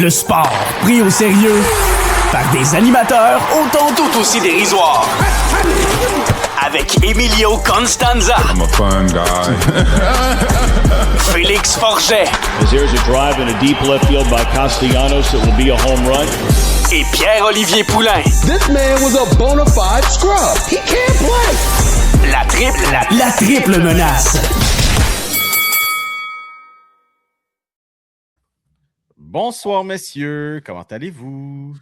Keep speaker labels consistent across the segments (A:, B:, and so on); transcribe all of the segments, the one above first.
A: Le sport pris au sérieux par des animateurs autant tout aussi dérisoires. Avec Emilio Constanza.
B: I'm a fun guy.
A: Félix Forget.
C: As there's a drive in a deep left field by Castellanos, it will be a home run.
A: Et Pierre-Olivier Poulain.
D: This man was a bona fide scrub. He can't play.
A: La triple menace.
E: Bonsoir, messieurs. Comment allez-vous?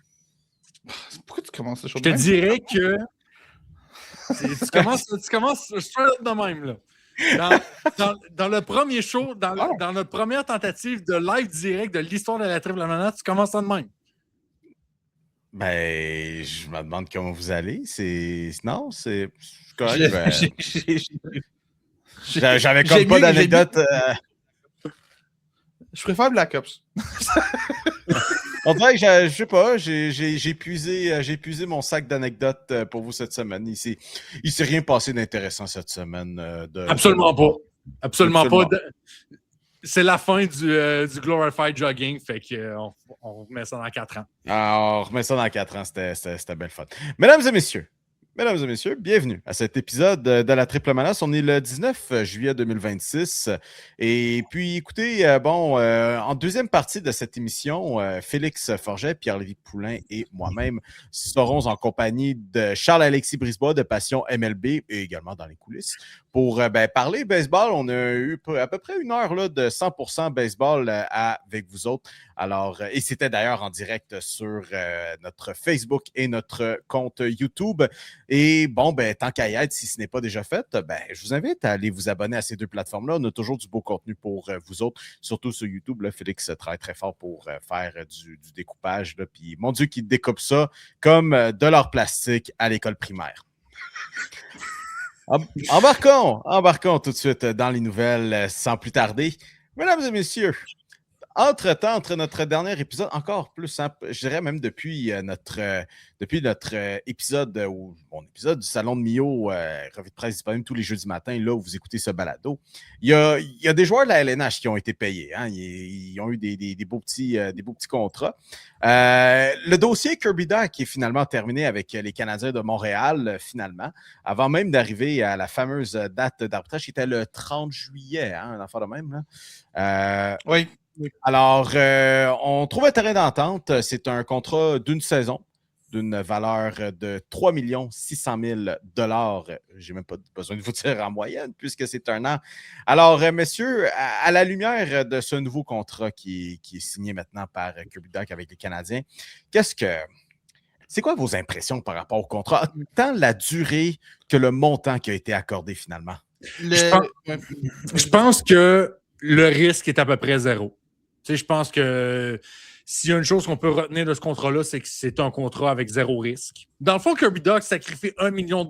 F: Pourquoi tu commences ce show
G: Je
F: de
G: te
F: même?
G: dirais que tu commences straight up de même. Là. Dans le premier show, dans notre première tentative de live direct de l'histoire de la triple menace, tu commences ça de même.
E: Ben, je me demande comment vous allez. Non, c'est correct. J'avais comme pas d'anecdote.
F: Je préfère Black Ops.
E: On dirait que je sais pas, j'ai épuisé mon sac d'anecdotes pour vous cette semaine. Il s'est rien passé d'intéressant cette semaine.
G: Absolument pas. Absolument pas. C'est la fin du Glorified Jogging, fait qu'on remet ça dans 4 ans.
E: On remet ça dans 4 ans, c'était belle fun. Mesdames et messieurs, bienvenue à cet épisode de la Triple Menace. On est le 19 juillet 2026. Et puis, écoutez, en deuxième partie de cette émission, Félix Forget, Pierre-Olivier Poulain et moi-même serons en compagnie de Charles-Alexis Brisebois de Passion MLB et également dans les coulisses pour parler baseball. On a eu à peu près une heure là, de 100% baseball avec vous autres. Alors, et c'était d'ailleurs en direct sur notre Facebook et notre compte YouTube. Et bon, tant qu'à y être, si ce n'est pas déjà fait, je vous invite à aller vous abonner à ces deux plateformes-là. On a toujours du beau contenu pour vous autres, surtout sur YouTube. Là, Félix travaille très fort pour faire du découpage. Là, puis, mon Dieu, qu'il découpe ça comme de l'or plastique à l'école primaire. Embarquons tout de suite dans les nouvelles sans plus tarder. Mesdames et messieurs, entre-temps, entre notre dernier épisode, encore plus simple, je dirais même depuis notre épisode, mon épisode du Salon de Mio, revue de presse disponible tous les jeudis matins, là où vous écoutez ce balado, il y a des joueurs de la LNH qui ont été payés. Hein, ils ont eu des beaux petits contrats. Le dossier Kirby Dach est finalement terminé avec les Canadiens de Montréal, finalement, avant même d'arriver à la fameuse date d'arbitrage qui était le 30 juillet, un enfant de même. Là.
F: Oui.
E: Alors, on trouve un terrain d'entente. C'est un contrat d'une saison, d'une valeur de 3 600 000 $. Je n'ai même pas besoin de vous dire en moyenne, puisque c'est un an. Alors, messieurs, à la lumière de ce nouveau contrat qui est signé maintenant par Kirby Dach avec les Canadiens, c'est quoi vos impressions par rapport au contrat, tant la durée que le montant qui a été accordé finalement?
G: Je pense que le risque est à peu près zéro. Tu sais, je pense que s'il y a une chose qu'on peut retenir de ce contrat-là, c'est que c'est un contrat avec zéro risque. Dans le fond, Kirby Dach sacrifie $1 million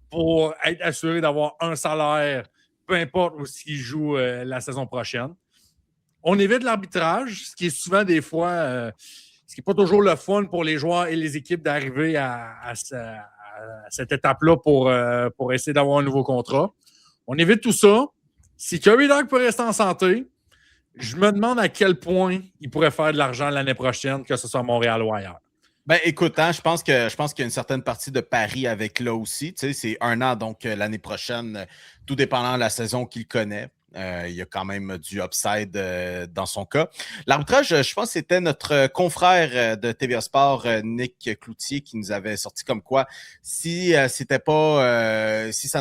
G: pour être assuré d'avoir un salaire, peu importe où il joue la saison prochaine. On évite l'arbitrage, ce qui est souvent des fois, ce qui n'est pas toujours le fun pour les joueurs et les équipes d'arriver à cette étape-là pour essayer d'avoir un nouveau contrat. On évite tout ça. Si Kirby Dach peut rester en santé, je me demande à quel point il pourrait faire de l'argent l'année prochaine, que ce soit à Montréal ou ailleurs.
E: Écoute, je pense qu'il y a une certaine partie de pari avec là aussi. Tu sais, c'est un an, donc l'année prochaine, tout dépendant de la saison qu'il connaît. Il y a quand même du upside dans son cas. L'arbitrage, je pense que c'était notre confrère de TVA Sport, Nick Cloutier, qui nous avait sorti comme quoi si ça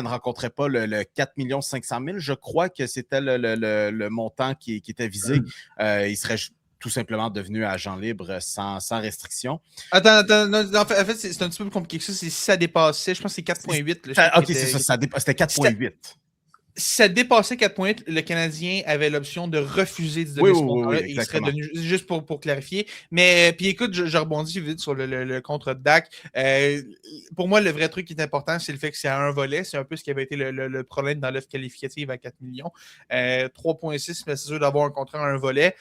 E: ne rencontrait pas le 4 500 000, je crois que c'était le montant qui était visé. Il serait tout simplement devenu agent libre sans restriction.
F: Attends, en fait, c'est un petit peu plus compliqué que ça. Si ça dépassait, je pense que c'est 4,8.
E: OK, c'est ça, c'était 4,8.
F: Si ça dépassait 4,8, le Canadien avait l'option de refuser de donner ce contrat-là. Il serait devenu, juste pour clarifier. Mais puis écoute, je rebondis vite sur le contrat de Dach. Pour moi, le vrai truc qui est important, c'est le fait que c'est à un volet. C'est un peu ce qui avait été le problème dans l'offre qualificative à 4 millions. 3,6, mais c'est sûr d'avoir un contrat à un volet.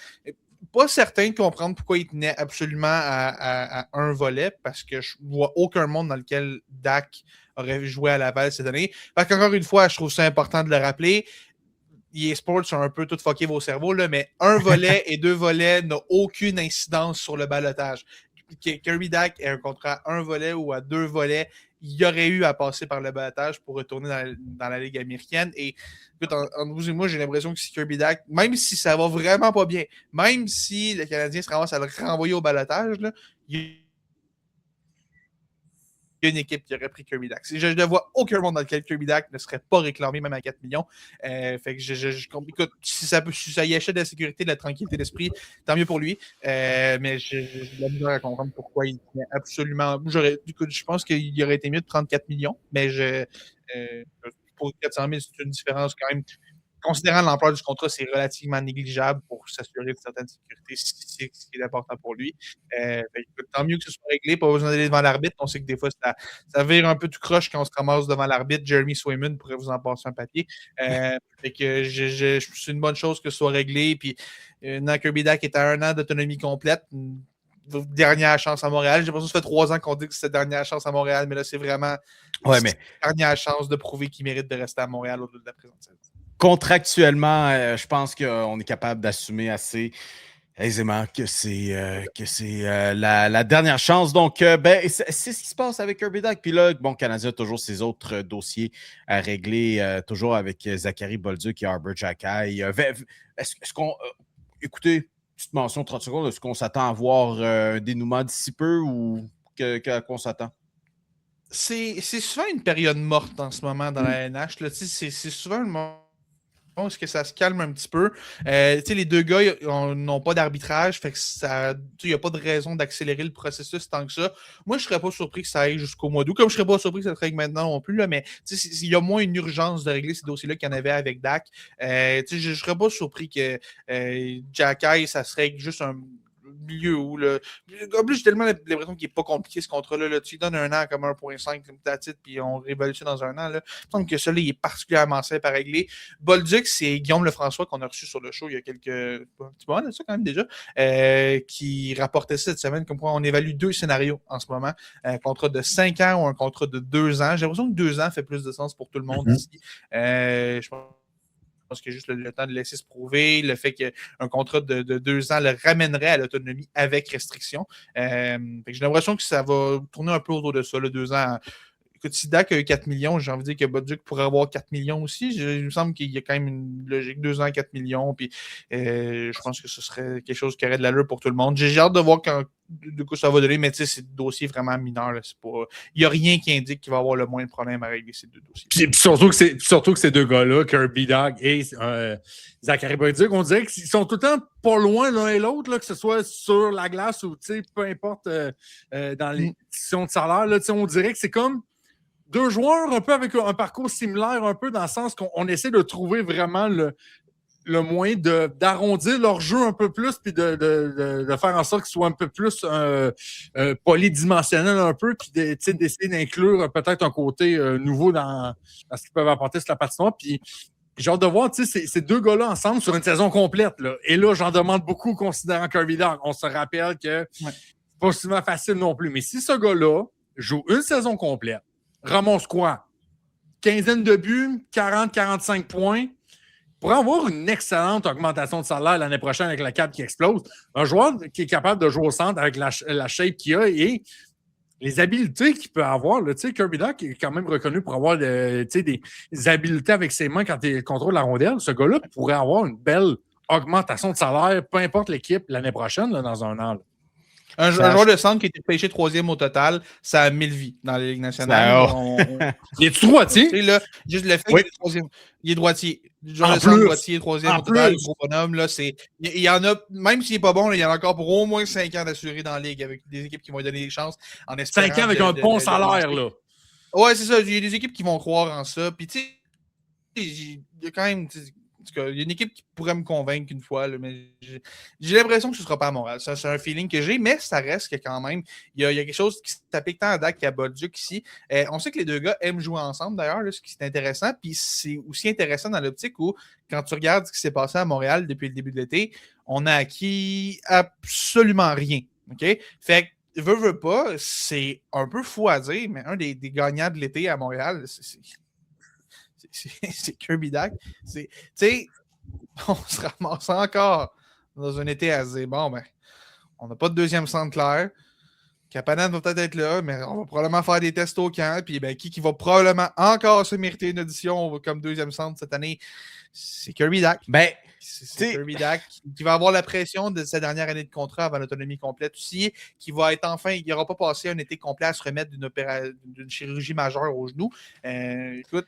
F: Pas certain de comprendre pourquoi il tenait absolument à un volet, parce que je vois aucun monde dans lequel Dach aurait joué à Laval cette année. Parce qu'encore une fois, je trouve ça important de le rappeler. EA Sports ont un peu tout fucké vos cerveaux, là, mais un volet et 2 volets n'ont aucune incidence sur le balotage. Kirby Dach ait un contrat à 1 volet ou à 2 volets, il y aurait eu à passer par le balotage pour retourner dans la Ligue américaine. Et écoute, entre vous et moi, j'ai l'impression que si Kirby Dach, même si ça va vraiment pas bien, même si le Canadien se ramasse à le renvoyer au balotage, là, il y a une équipe qui aurait pris Kirby Dach. Je ne vois aucun monde dans lequel Kirby Dach ne serait pas réclamé, même à 4 millions. Fait que écoute, si ça y achète de la sécurité, de la tranquillité d'esprit, tant mieux pour lui. Mais j'ai de la misère à comprendre pourquoi il tenait absolument. Écoute, je pense qu'il aurait été mieux de prendre 4 millions, mais pour 400 000, c'est une différence quand même. Considérant l'ampleur du contrat, c'est relativement négligeable pour s'assurer de certaines sécurités, c'est ce qui est important pour lui. Tant mieux que ce soit réglé, pas besoin d'aller devant l'arbitre. On sait que des fois, ça vire un peu tout croche quand on se ramasse devant l'arbitre. Jeremy Swayman pourrait vous en passer un papier. C'est une bonne chose que ce soit réglé. Puis, Kirby Dach est à 1 an d'autonomie complète. Dernière chance à Montréal. J'ai l'impression que ça fait 3 ans qu'on dit que c'est dernière chance à Montréal, mais là, c'est vraiment dernière chance de prouver qu'il mérite de rester à Montréal au-delà de la présente saison.
E: Contractuellement, je pense qu'on est capable d'assumer assez aisément que c'est la dernière chance. Donc, c'est ce qui se passe avec Kirby Dach. Puis là, bon, Canadien a toujours ses autres dossiers à régler, toujours avec Zachary Bolduc et Arbor Xhekaj. Est-ce qu'on... écoutez, petite mention, 30 secondes, est-ce qu'on s'attend à voir un dénouement d'ici peu ou à quoi on s'attend?
F: C'est souvent une période morte en ce moment dans la NH. Là. C'est souvent le moment où est-ce que ça se calme un petit peu. Les 2 gars n'ont pas d'arbitrage, fait que il n'y a pas de raison d'accélérer le processus tant que ça. Moi, je ne serais pas surpris que ça aille jusqu'au mois d'août, comme je ne serais pas surpris que ça se règle maintenant non plus, là, mais il y a moins une urgence de régler ces dossiers-là qu'il y en avait avec Dach. Je ne serais pas surpris que Xhekaj, ça se règle juste un milieu où en plus j'ai tellement l'impression qu'il n'est pas compliqué ce contrat-là. Là. Tu lui donnes 1 an comme 1.5 comme ta titre, puis on réévalue ça dans 1 an. Là. Il me semble que celui-là, il est particulièrement simple à régler. Bolduc, c'est Guillaume Lefrançois qu'on a reçu sur le show il y a un petit moment de ça quand même déjà, qui rapportait ça cette semaine, comme quoi on évalue 2 scénarios en ce moment. Un contrat de 5 ans ou un contrat de 2 ans. J'ai l'impression que 2 ans fait plus de sens pour tout le monde ici. Je pense qu'il y a juste le temps de laisser se prouver, le fait qu'un contrat de 2 ans le ramènerait à l'autonomie avec restriction. J'ai l'impression que ça va tourner un peu autour de ça, le 2 ans. Écoute, si Dach a eu 4 millions, j'ai envie de dire que Bolduc pourrait avoir 4 millions aussi. Il me semble qu'il y a quand même une logique 2 ans, 4 millions. Puis, je pense que ce serait quelque chose qui aurait de l'allure pour tout le monde. J'ai hâte de voir du coup ça va donner, mais tu sais, c'est des dossiers vraiment mineurs. Il n'y a rien qui indique qu'il va y avoir le moins de problèmes à régler ces 2 dossiers.
G: Puis surtout que ces 2 gars-là, Kirby Dach et Zachary Bolduc, on dirait qu'ils sont tout le temps pas loin l'un et l'autre, là, que ce soit sur la glace ou peu importe dans les questions de salaire. Là, on dirait que c'est comme 2 joueurs un peu avec un parcours similaire, un peu dans le sens qu'on essaie de trouver vraiment le moyen d'arrondir leur jeu un peu plus puis de faire en sorte qu'ils soient un peu plus polydimensionnels un peu puis d'essayer d'inclure peut-être un côté nouveau dans ce qu'ils peuvent apporter sur la patinoire. Puis j'ai hâte de voir ces 2 gars-là ensemble sur une saison complète. Là. Et là, j'en demande beaucoup considérant Kirby Dach. On se rappelle que c'est pas souvent facile non plus. Mais si ce gars-là joue une saison complète, ramasse quoi? Quinzaine de buts, 40-45 points. Pour avoir une excellente augmentation de salaire l'année prochaine avec la cap qui explose, un joueur qui est capable de jouer au centre avec la shape qu'il a et les habiletés qu'il peut avoir. Là, Kirby Dach est quand même reconnu pour avoir des habiletés avec ses mains quand il contrôle la rondelle. Ce gars-là pourrait avoir une belle augmentation de salaire, peu importe l'équipe, l'année prochaine, là, dans 1 an. Là.
F: Un joueur de centre qui a été pêché 3e au total, ça a 1000 vies dans la Ligue nationale.
G: Il est-tu droitier?
F: Juste le fait qu'il est 3e. Il est droitier. Joueur de centre droitier, 3e au total, gros bonhomme. Là, il y en a, même s'il n'est pas bon, là, il y en a encore pour au moins 5 ans d'assuré dans la Ligue avec des équipes qui vont lui donner des chances en espérant.
G: 5 ans avec un bon salaire, là.
F: Ouais, c'est ça. Il y a des équipes qui vont croire en ça. Puis, tu sais, il y a quand même. En tout cas, il y a une équipe qui pourrait me convaincre une fois, là, mais j'ai l'impression que ce ne sera pas à Montréal. Ça, c'est un feeling que j'ai, mais ça reste que quand même, il y a quelque chose qui s'applique tant à Dach qu'à Bolduc ici. On sait que les 2 gars aiment jouer ensemble, d'ailleurs, là, ce qui est intéressant. Puis c'est aussi intéressant dans l'optique où, quand tu regardes ce qui s'est passé à Montréal depuis le début de l'été, on a acquis absolument rien. OK? Fait que, veut pas, c'est un peu fou à dire, mais un des gagnants de l'été à Montréal, c'est Kirby Dach. Tu sais, on se ramasse encore dans un été à se dire, bon, ben, on n'a pas de deuxième centre clair. Kapanen va peut-être être là, mais on va probablement faire des tests au camp. Puis ben, qui va probablement encore se mériter une audition comme deuxième centre cette année, c'est Kirby Dach.
E: Ben,
F: c'est Kirby Dach qui va avoir la pression de sa dernière année de contrat avant l'autonomie complète aussi, qui va être enfin, il n'aura pas passé un été complet à se remettre d'une chirurgie majeure au genou. Écoute,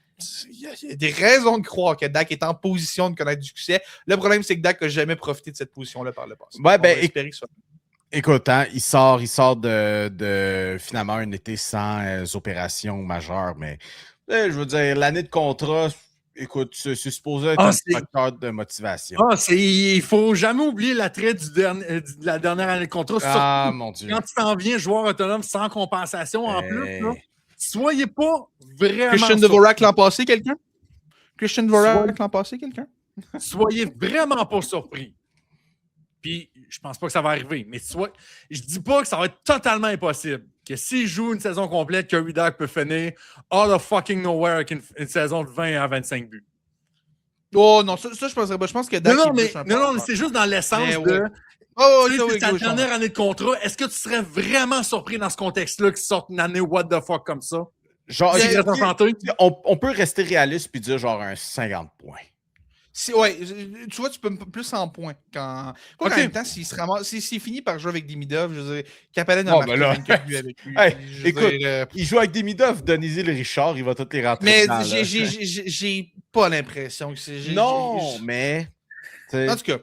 F: il y a des raisons de croire que Dach est en position de connaître du succès. Le problème, c'est que Dach n'a jamais profité de cette position-là par le passé.
E: Ouais, ben, écoute, hein, il sort de finalement un été sans opération majeure, mais je veux dire, l'année de contrat, écoute, c'est supposé être un facteur de motivation.
G: Il ne faut jamais oublier l'attrait de la dernière année de contrat.
E: Mon Dieu.
G: Quand tu t'en viens joueur autonome sans compensation en plus, là, soyez pas vraiment.
F: Christian Dvorak l'an passé, quelqu'un?
G: Soyez vraiment pas surpris. Puis, je pense pas que ça va arriver. Mais je dis pas que ça va être totalement impossible. Que s'il joue une saison complète, Kirby Dach peut finir out of fucking nowhere avec une saison de 20 à 25 buts.
F: Oh non, ça je penserais pas. Je pense que Dach
G: non, mais c'est juste dans l'essence de... c'est ta dernière année de contrat. Est-ce que tu serais vraiment surpris dans ce contexte-là qu'il sorte une année what the fuck comme ça?
E: Genre, on peut rester réaliste puis dire genre un 50 points.
F: Ouais, tu vois, tu peux plus en points. En même temps, s'il finit par jouer avec Demidov, je veux dire, Kapanen a marqué 24 buts avec lui.
E: Écoute, il joue avec Demidov, Denisy le Richard, il va tous les rentrer.
F: Mais j'ai pas l'impression que c'est...
E: Non, mais...
F: En tout cas,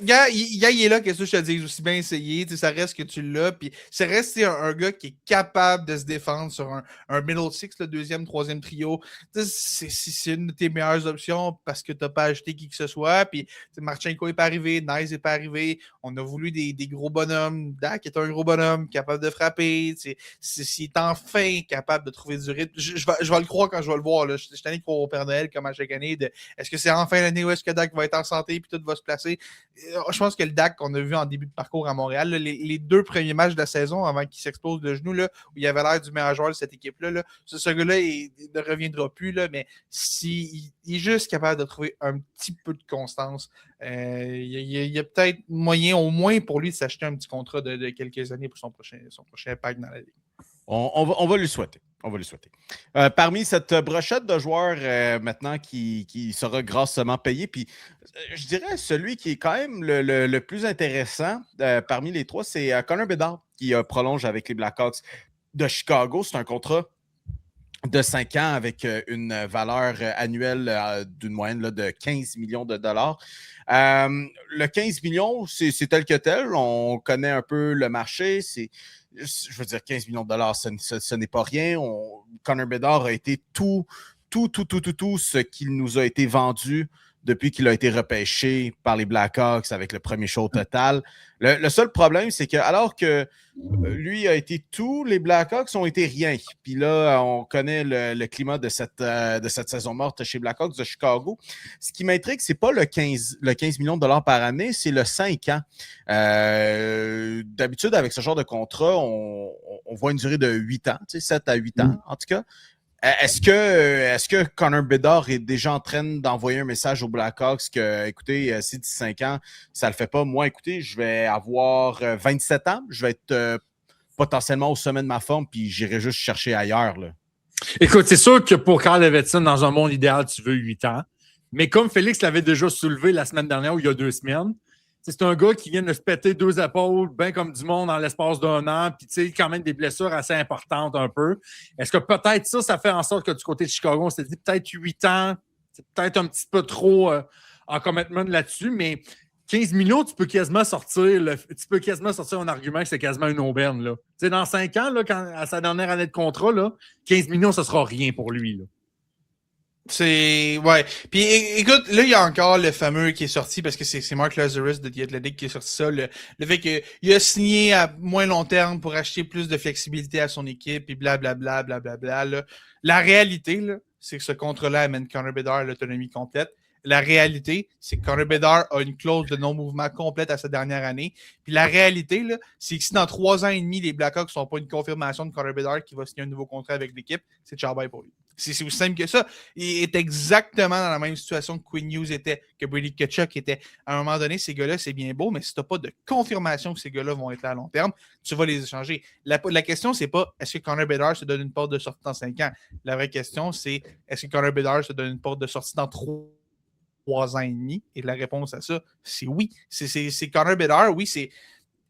F: gars, il est là, qu'est-ce que je te dis, aussi bien essayer, ça reste que tu l'as, puis ça reste un gars qui est capable de se défendre sur un middle six, le deuxième, troisième trio. C'est une de tes meilleures options parce que tu n'as pas acheté qui que ce soit, puis Marchenko n'est pas arrivé, Nice n'est pas arrivé, on a voulu des gros bonhommes, Dach est un gros bonhomme, capable de frapper, s'il est enfin capable de trouver du rythme, je vais le croire quand je vais le voir, là. Je suis tanné de croire au Père Noël comme à chaque année, est-ce que c'est enfin l'année où est-ce que Dach va être en santé puis tout va se placer? Je pense que le Dach qu'on a vu en début de parcours à Montréal, là, les 2 premiers matchs de la saison avant qu'il s'explose le genou, là, où il avait l'air du meilleur joueur de cette équipe-là, ce gars-là, il ne reviendra plus, là, mais s'il est juste capable de trouver un petit peu de constance, il y a peut-être moyen au moins pour lui de s'acheter un petit contrat de quelques années pour son prochain pack dans la Ligue.
E: On va lui souhaiter. On va lui souhaiter. Parmi cette brochette de joueurs maintenant qui sera grassement payé, puis je dirais celui qui est quand même le plus intéressant parmi les 3, c'est Connor Bedard qui prolonge avec les Blackhawks de Chicago. C'est un contrat de 5 ans avec une valeur annuelle d'une moyenne là, de 15 millions de dollars. Le 15 millions, c'est tel que tel. On connaît un peu le marché. Je veux dire, 15 millions de dollars, ce n'est pas rien. Connor Bedard a été tout ce qu'il nous a été vendu depuis qu'il a été repêché par les Blackhawks avec le premier show total. Le seul problème, c'est que alors que lui a été tout, les Blackhawks ont été rien. Puis là, on connaît le climat de cette saison morte chez Blackhawks de Chicago. Ce qui m'intrigue, c'est pas le 15 millions de dollars par année, c'est le 5 ans. D'habitude, avec ce genre de contrat, on voit une durée de 8 ans, 7 à 8 ans en tout cas. Est-ce que Connor Bedard est déjà en train d'envoyer un message aux Blackhawks que, écoutez, si d'ici 5 ans, ça ne le fait pas, moi, écoutez, je vais avoir 27 ans, je vais être potentiellement au sommet de ma forme, puis j'irai juste chercher ailleurs, là.
G: Écoute, c'est sûr que pour Carl Davidson, dans un monde idéal, tu veux 8 ans. Mais comme Félix l'avait déjà soulevé la semaine dernière ou il y a 2 semaines, c'est un gars qui vient de se péter 2 épaules, bien comme du monde dans l'espace d'1 an, puis tu sais, quand même des blessures assez importantes un peu. Est-ce que peut-être ça fait en sorte que du côté de Chicago, on s'est dit peut-être 8 ans, c'est peut-être un petit peu trop en commitment là-dessus, mais 15 millions, tu peux quasiment sortir un argument que c'est quasiment une aubaine. Là. Tu sais, dans 5 ans, là, à sa dernière année de contrat, là, 15 millions, ce sera rien pour lui. Là.
F: Ouais. Puis écoute, là, il y a encore le fameux qui est sorti parce que c'est Mark Lazarus de The Athletic qui a sorti ça. Le fait qu'il a signé à moins long terme pour acheter plus de flexibilité à son équipe et blablabla. Là. La réalité, là, c'est que ce contrat-là amène Connor Bedard à l'autonomie complète. La réalité, c'est que Connor Bedard a une clause de non-mouvement complète à sa dernière année. Puis la réalité, là, c'est que si dans 3 ans et demi, les Blackhawks ne sont pas une confirmation de Connor Bedard qui va signer un nouveau contrat avec l'équipe, c'est ciao bye pour lui. C'est aussi simple que ça. Il est exactement dans la même situation que Quinn Hughes était, que Brady Tkachuk était. À un moment donné, ces gars-là, c'est bien beau, mais si tu n'as pas de confirmation que ces gars-là vont être là à long terme, tu vas les échanger. La question, c'est pas est-ce que Connor Bedard se donne une porte de sortie dans 5 ans? La vraie question, c'est est-ce que Connor Bedard se donne une porte de sortie dans 3 ans et demi? Et la réponse à ça, c'est oui. C'est Connor Bedard, oui,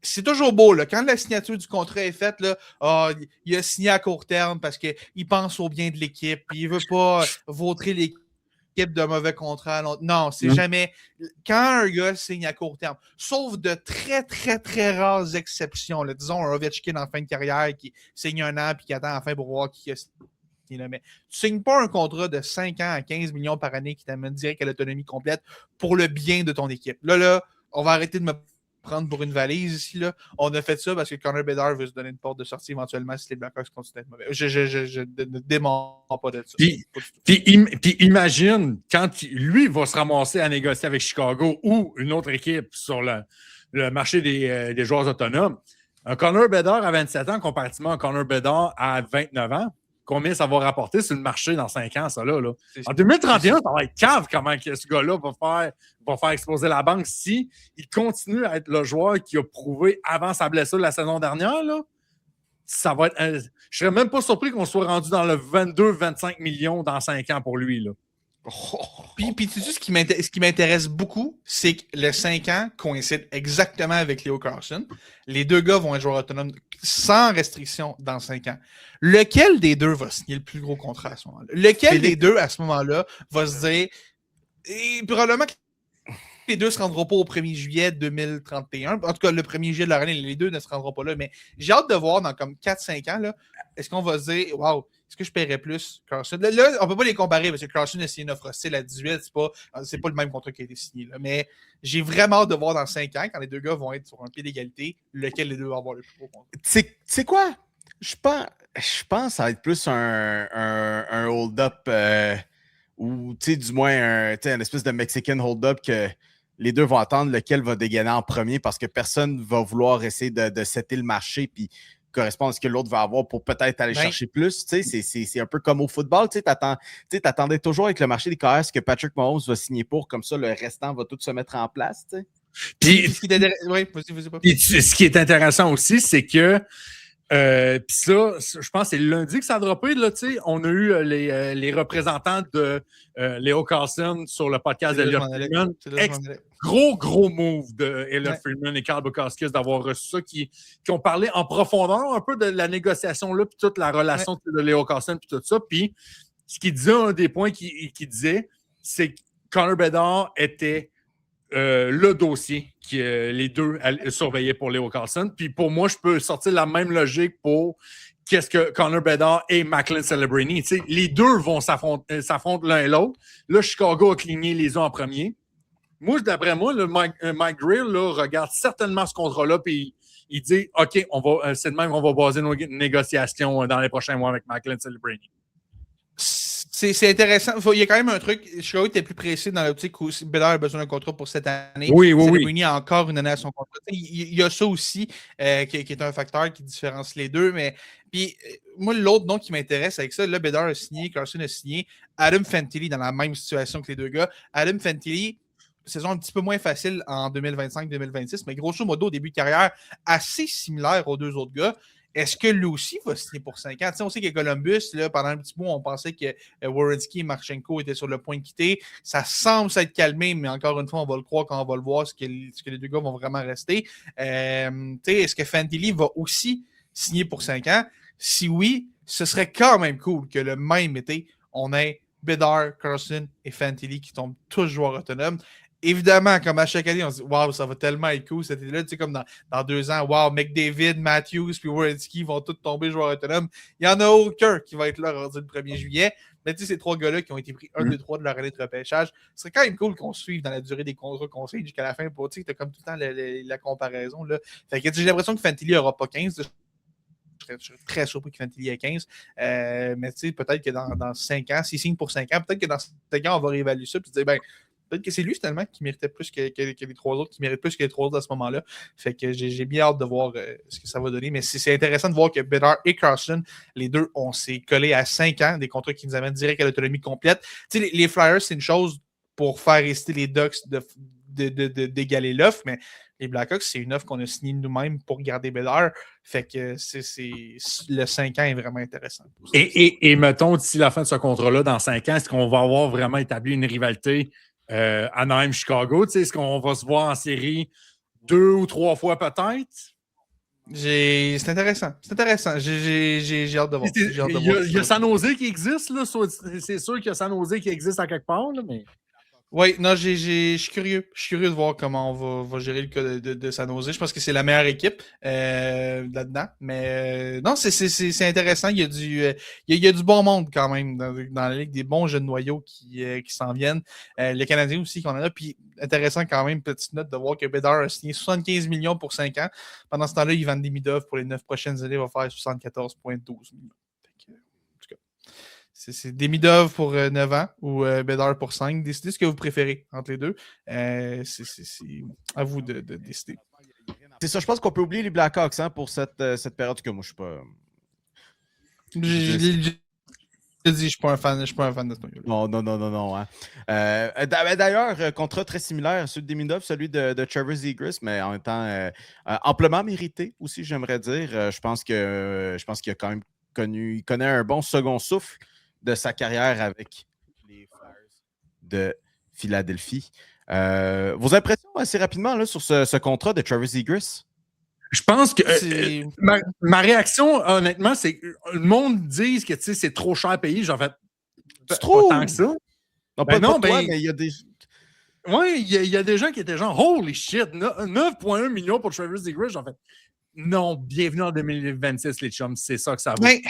F: c'est toujours beau, là. Quand la signature du contrat est faite, là, il a signé à court terme parce qu'il pense au bien de l'équipe, puis il ne veut pas vautrer l'équipe de mauvais contrats. Non, c'est jamais. Quand un gars signe à court terme, sauf de très, très, très rares exceptions, là, disons un Ovechkin en fin de carrière qui signe 1 an puis qui attend à la fin pour voir qui a signé. Mais tu ne signes pas un contrat de 5 ans à 15 millions par année qui t'amène direct à l'autonomie complète pour le bien de ton équipe. Là, on va arrêter de me prendre pour une valise ici. Là. On a fait ça parce que Connor Bedard veut se donner une porte de sortie éventuellement si les Blackhawks continuent à être mauvais. Je ne dément pas de ça.
G: Puis imagine, quand lui va se ramasser à négocier avec Chicago ou une autre équipe sur le marché des joueurs autonomes, un Connor Bedard à 27 ans comparativement à un Connor Bedard à 29 ans, combien ça va rapporter sur le marché dans 5 ans, ça là? En 2031, ça va être cave comment que ce gars-là va faire exploser la banque si il continue à être le joueur qui a prouvé avant sa blessure la saison dernière. Là. Ça va être. Je serais même pas surpris qu'on soit rendu dans le 22-25 millions dans 5 ans pour lui. Là.
F: Puis tu sais, ce qui m'intéresse beaucoup, c'est que les 5 ans coïncident exactement avec Leo Carlsson. Les deux gars vont être joueurs autonomes sans restriction dans 5 ans. Lequel des deux va signer le plus gros contrat à ce moment-là? Lequel des deux, à ce moment-là, va se dire... Et probablement que les deux ne se rendront pas au 1er juillet 2031. En tout cas, le 1er juillet de leur année, les deux ne se rendront pas là. Mais j'ai hâte de voir dans comme 4-5 ans, là, est-ce qu'on va se dire, wow, est-ce que je paierais plus Carlsson? Là, on ne peut pas les comparer parce que Carlsson a signé une offre hostile à 18. C'est pas le même contrat qui a été signé. Là. Mais j'ai vraiment hâte de voir dans 5 ans, quand les deux gars vont être sur un pied d'égalité, lequel des deux va avoir le plus gros contrat.
E: C'est quoi? Je pense que ça va être plus un hold-up ou du moins une espèce de Mexican hold-up que les deux vont attendre lequel va dégainer en premier parce que personne va vouloir essayer de setter le marché puis correspondre à ce que l'autre va avoir pour peut-être aller chercher plus. C'est un peu comme au football. Tu t'attendais toujours avec le marché des carrières ce que Patrick Mahomes va signer pour, comme ça le restant va tout se mettre en place.
G: Puis,
F: vas-y.
G: Ce qui est intéressant aussi, c'est que puis ça, je pense que c'est lundi que ça a droppé. Là, on a eu les représentants de Leo Carlsson sur le podcast d'Elliott Friedman. Gros move de Elliott Friedman et Carl Bukauskas d'avoir reçu ça, qui ont parlé en profondeur un peu de la négociation là, puis toute la relation de Leo Carlsson, puis tout ça. Puis ce qu'il disait, un des points qu'il disait, c'est que Connor Bedard était le dossier que les deux surveillaient pour Leo Carlsson. Puis pour moi, je peux sortir la même logique pour qu'est-ce que Connor Bedard et Macklin Celebrini. Les deux vont s'affronter l'un et l'autre. Là, Chicago a cligné les uns en premier. Moi, d'après moi, Mike Grill là, regarde certainement ce contrat-là puis il dit « OK, c'est de même qu'on va baser nos négociations dans les prochains mois avec Macklin Celebrini. »
F: C'est intéressant. Il y a quand même un truc. Chicago était plus précis dans l'optique où Bedard a besoin d'un contrat pour cette année.
G: Oui.
F: Celebrini a encore une année à son contrat. Il y a ça aussi qui est un facteur qui différencie les deux. Mais puis moi, l'autre nom qui m'intéresse avec ça, là, Bedard a signé, Carlsson a signé, Adam Fantilli dans la même situation que les deux gars. Adam Fantilli, saison un petit peu moins facile en 2025-2026, mais grosso modo, début de carrière assez similaire aux deux autres gars. Est-ce que lui aussi va signer pour 5 ans? T'sais, on sait que Columbus, là, pendant un petit bout, on pensait que Werenski et Marchenko étaient sur le point de quitter. Ça semble s'être calmé, mais encore une fois, on va le croire quand on va le voir, ce que les deux gars vont vraiment rester. Est-ce que Fantilli va aussi signer pour 5 ans? Si oui, ce serait quand même cool que le même été, on ait Bedard, Carlsson et Fantilli qui tombent tous joueurs autonomes. Évidemment, comme à chaque année, on se dit « Wow, ça va tellement être cool cet été-là. » Tu sais, comme dans 2 ans, « Wow, McDavid, Matthews puis Werenski vont tous tomber joueurs autonomes. » Il n'y en a aucun qui va être là rendu le 1er juillet. Mais tu sais, ces 3 gars-là qui ont été pris 1, 2, 3 de leur année de repêchage, ce serait quand même cool qu'on suive dans la durée des contrats qu'on signe jusqu'à la fin. Tu sais, tu as comme tout le temps la comparaison. Là. Fait que j'ai l'impression que Fantilli n'aura pas 15. Je serais très surpris que Fantilli ait 15. Mais tu sais, peut-être que dans 5 ans, s'il signe pour 5 ans, peut-être que dans 5 ans, on va réévaluer ça et se dire, ben, Peut-être que c'est lui, finalement, qui méritait plus que les 3 autres, qui mérite plus que les 3 autres à ce moment-là. Fait que j'ai bien hâte de voir ce que ça va donner. Mais c'est intéressant de voir que Bedard et Carlson, les deux, on s'est collés à 5 ans, des contrats qui nous amènent direct à l'autonomie complète. Tu sais, les Flyers, c'est une chose pour faire résister les Ducks d'égaler l'offre, mais les Blackhawks, c'est une offre qu'on a signée nous-mêmes pour garder Bedard. Fait que le 5 ans est vraiment intéressant.
G: Et mettons, d'ici la fin de ce contrat-là, dans 5 ans, est-ce qu'on va avoir vraiment établi une rivalité Anaheim-Chicago? Est-ce qu'on va se voir en série 2 ou 3 fois peut-être?
F: C'est intéressant. C'est intéressant. J'ai hâte de voir.
G: Il y a San Jose qui existe, là. C'est sûr qu'il y a San Jose qui existe à quelque part, là, mais...
F: Oui, non, je suis curieux. Je suis curieux de voir comment on va gérer le cas de San Jose. Je pense que c'est la meilleure équipe là-dedans. Mais non, c'est intéressant. Il y a du bon monde quand même dans la Ligue, des bons jeunes noyaux qui s'en viennent. Les Canadiens aussi qu'on en a. Puis intéressant quand même, petite note de voir que Bedard a signé 75 millions pour 5 ans. Pendant ce temps-là, Ivan Demidov, pour les 9 prochaines années, va faire 74,12 millions. C'est Demidov pour 9 ans ou Bedard pour 5. Décidez ce que vous préférez entre les deux. C'est à vous de décider.
E: C'est ça, je pense qu'on peut oublier les Blackhawks pour cette période que moi, je suis pas...
F: Je dis, je suis pas un fan de ce milieu.
E: Non. D'ailleurs, contrat très similaire à celui de Demidov, celui de Trevor Zegras, mais en même temps amplement mérité aussi, j'aimerais dire. Je pense qu'il a quand même il connaît un bon second souffle de sa carrière avec les Flyers de Philadelphie. Vos impressions assez rapidement là, sur ce contrat de Trevor Zegras?
G: Je pense que ma réaction, honnêtement, c'est que le monde dit que c'est trop cher à payer. J'en fais pas tant que ça.
E: Non, mais il y a des...
G: Oui, il y a des gens qui étaient genre « Holy shit! 9,1 millions pour Trevor Zegras! » J'en fais « Non, bienvenue en 2026, les chums. C'est ça que ça vaut. »
F: Mais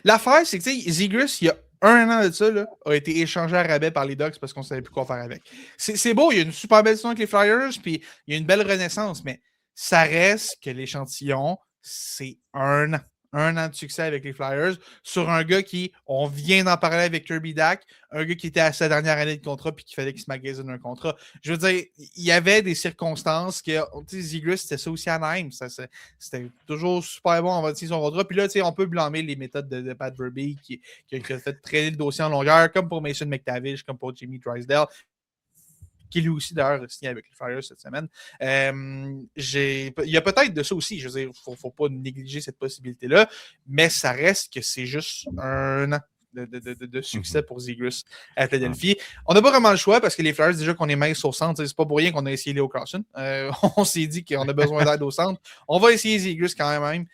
F: l'affaire, c'est que Zegras, il y a 1 an de ça, là, a été échangé à rabais par les Ducks parce qu'on ne savait plus quoi faire avec. C'est beau, il y a une super belle saison avec les Flyers, puis il y a une belle renaissance, mais ça reste que l'échantillon, c'est 1 an. 1 an de succès avec les Flyers sur un gars qui, on vient d'en parler avec Kirby Dach, un gars qui était à sa dernière année de contrat puis qu'il fallait qu'il se magasine un contrat. Je veux dire, il y avait des circonstances que, tu sais, Zegras, c'était ça aussi à Anaheim. C'était toujours super bon, on va dire son contrat. Puis là, tu sais, on peut blâmer les méthodes de Pat Verbeek qui a fait traîner le dossier en longueur, comme pour Mason McTavish, comme pour Jamie Drysdale, qui lui aussi d'ailleurs a signé avec les Flyers cette semaine. Il y a peut-être de ça aussi, je veux dire, il ne faut pas négliger cette possibilité-là, mais ça reste que c'est juste 1 an de succès pour Zegras à Philadelphie. On n'a pas vraiment le choix parce que les Flyers, déjà qu'on est mince au centre, c'est pas pour rien qu'on a essayé Leo Carlson. On s'est dit qu'on a besoin d'aide au centre. On va essayer Zegras quand même.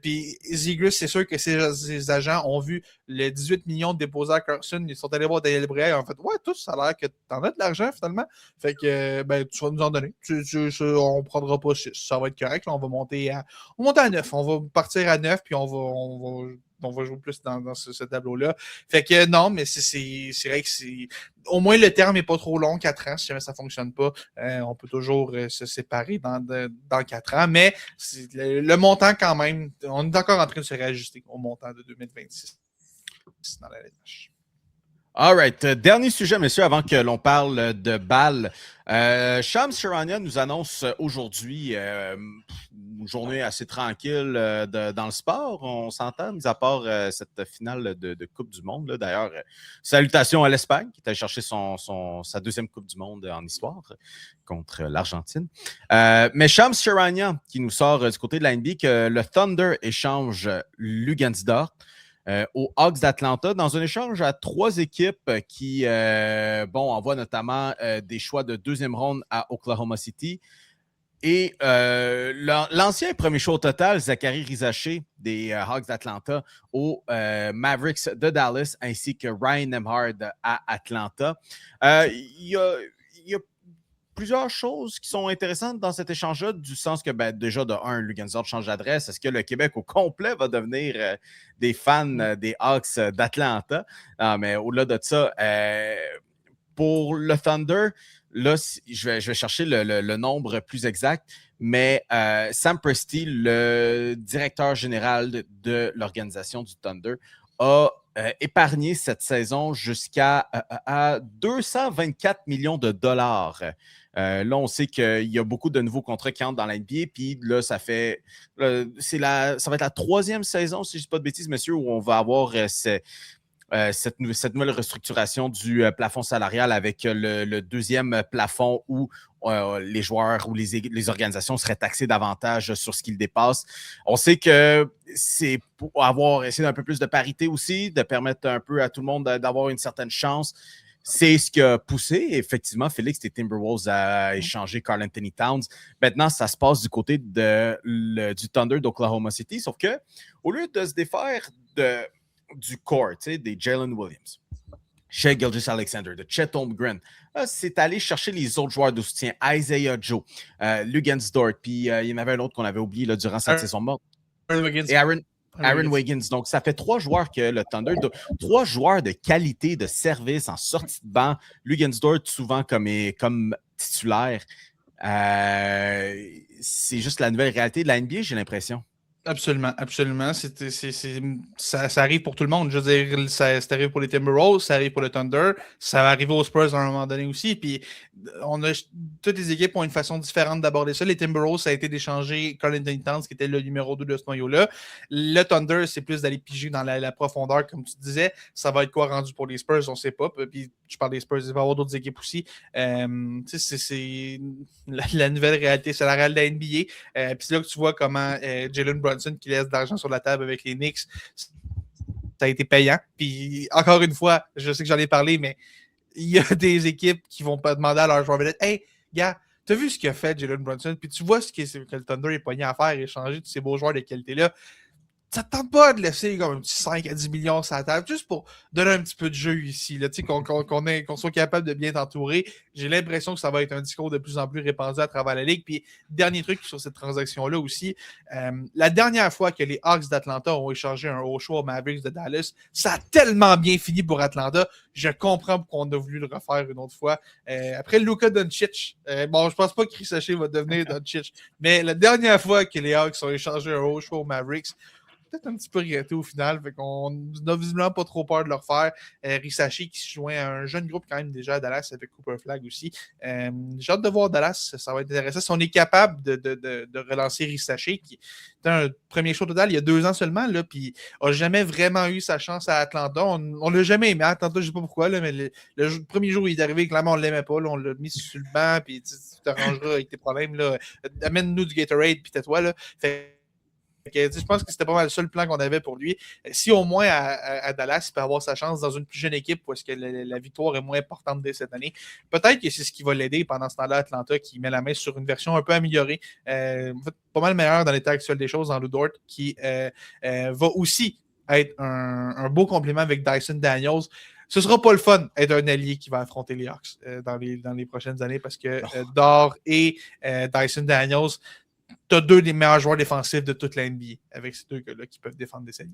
F: Puis Zegras, c'est sûr que ses agents ont vu le 18 millions de déposés à Carlson. Ils sont allés voir Daniel Brière et ont fait « Ouais, tout ça a l'air que t'en as de l'argent finalement. Fait que tu vas nous en donner. On prendra pas 6. Ça va être correct. Là, on va monter à 9. On va partir à 9 puis on va jouer plus dans ce tableau-là. Fait que non, mais c'est vrai que c'est... Au moins, le terme n'est pas trop long, 4 ans. Si jamais ça ne fonctionne pas, on peut toujours se séparer dans 4 ans. Mais le montant, quand même, on est encore en train de se réajuster au montant de 2026 dans la LNH.
E: All right. Dernier sujet, messieurs, avant que l'on parle de balles. Shams Charania nous annonce aujourd'hui une journée assez tranquille dans le sport. On s'entend, mis à part cette finale de Coupe du Monde. D'ailleurs, salutations à l'Espagne qui est allé chercher sa 2e Coupe du Monde en histoire contre l'Argentine. Mais Shams Charania qui nous sort du côté de la NBA que le Thunder échange Luguentz Dort aux Hawks d'Atlanta dans un échange à 3 équipes qui envoient notamment des choix de 2e ronde à Oklahoma City. Et l'ancien premier choix au total, Zachary Rizaché des Hawks d'Atlanta aux Mavericks de Dallas, ainsi que Ryan Nembhard à Atlanta. Il y a plusieurs choses qui sont intéressantes dans cet échange-là, du sens que, déjà, de 1, Luguentz Dort change d'adresse. Est-ce que le Québec au complet va devenir des fans des Hawks d'Atlanta? Non, mais au-delà de ça, pour le Thunder, là, je vais chercher le nombre plus exact, mais Sam Presti, le directeur général de l'organisation du Thunder, a épargné cette saison jusqu'à à 224 millions de dollars. Là, on sait qu'il y a beaucoup de nouveaux contrats qui entrent dans la NBA, puis là, ça va être la 3e saison, si je ne dis pas de bêtises, monsieur, où on va avoir cette nouvelle restructuration du plafond salarial avec le 2e plafond où les joueurs ou les organisations seraient taxées davantage sur ce qu'ils dépassent. On sait que c'est pour essayer d'un peu plus de parité aussi, de permettre un peu à tout le monde d'avoir une certaine chance. C'est ce qui a poussé, effectivement, Félix, les Timberwolves à échanger Karl Anthony Towns. Maintenant, ça se passe du côté du Thunder d'Oklahoma City, sauf que au lieu de se défaire du corps, des Jalen Williams, Shai Gilgeous-Alexander, de Chet Holmgren, c'est aller chercher les autres joueurs de soutien, Isaiah Joe, Luguentz Dort, puis il y en avait un autre qu'on avait oublié là, durant cette saison morte. Et Aaron Wiggins. Donc, ça fait 3 joueurs que le Thunder, 3 joueurs de qualité, de service en sortie de banc. Luguentz Dort, souvent comme titulaire. C'est juste la nouvelle réalité de la NBA, j'ai l'impression.
F: Absolument, absolument. Ça arrive pour tout le monde. Je veux dire, c'est arrivé pour les Timberwolves, ça arrive pour le Thunder, ça va arriver aux Spurs à un moment donné aussi. Puis, toutes les équipes ont une façon différente d'aborder ça. Les Timberwolves, ça a été d'échanger Karl Anthony Towns, qui était le numéro 2 de ce noyau-là. Le Thunder, c'est plus d'aller piger dans la profondeur, comme tu disais. Ça va être quoi rendu pour les Spurs, on ne sait pas. Puis, je parle des Spurs, il va y avoir d'autres équipes aussi. C'est la nouvelle réalité salariale de la NBA. Puis c'est là que tu vois comment Jalen Brunson, qui laisse de l'argent sur la table avec les Knicks, ça a été payant. Puis encore une fois, je sais que j'en ai parlé, mais il y a des équipes qui vont pas demander à leurs joueurs « Hey, gars, t'as vu ce qu'a fait Jalen Brunson? Puis tu vois ce que le Thunder est pogné à faire, échanger tous ces beaux joueurs de qualité-là. » Ça ne tente pas de laisser comme un petit 5 à 10 millions sur la table, juste pour donner un petit peu de jeu ici, là, qu'on soit capable de bien t'entourer. J'ai l'impression que ça va être un discours de plus en plus répandu à travers la Ligue. Puis, dernier truc sur cette transaction-là aussi, la dernière fois que les Hawks d'Atlanta ont échangé un haut choix aux Mavericks de Dallas, ça a tellement bien fini pour Atlanta. Je comprends pourquoi on a voulu le refaire une autre fois. Après Luka Doncic, bon, je pense pas que Chris Sachet va devenir Doncic, mais la dernière fois que les Hawks ont échangé un haut choix aux Mavericks, peut-être un petit peu regretté au final. Fait qu'on n'a visiblement pas trop peur de le refaire. Risashi qui se joint à un jeune groupe quand même déjà à Dallas avec Cooper Flag aussi. J'ai hâte de voir Dallas. Ça va être intéressant. Si on est capable de relancer Risashi, qui était un premier show total il y a 2 ans seulement, là, puis n'a jamais vraiment eu sa chance à Atlanta. On ne l'a jamais aimé à Atlanta, je ne sais pas pourquoi, là, mais le premier jour où il est arrivé, clairement, on ne l'aimait pas. Là, on l'a mis sur le banc, puis tu t'arrangeras avec tes problèmes. Là. Amène-nous du Gatorade, puis tais-toi. Là. Je pense que c'était pas mal le seul plan qu'on avait pour lui. Si au moins à Dallas, il peut avoir sa chance dans une plus jeune équipe où est-ce que la victoire est moins importante dès cette année, peut-être que c'est ce qui va l'aider pendant ce temps-là, Atlanta, qui met la main sur une version un peu améliorée, pas mal meilleure dans l'état actuel des choses, dans Lou Dort, qui va aussi être un beau complément avec Dyson Daniels. Ce ne sera pas le fun d'être un allié qui va affronter les Hawks dans les prochaines années parce que Dort et Dyson Daniels, tu as 2 des meilleurs joueurs défensifs de toute la NBA avec ces 2 gars-là qui peuvent défendre des alliés.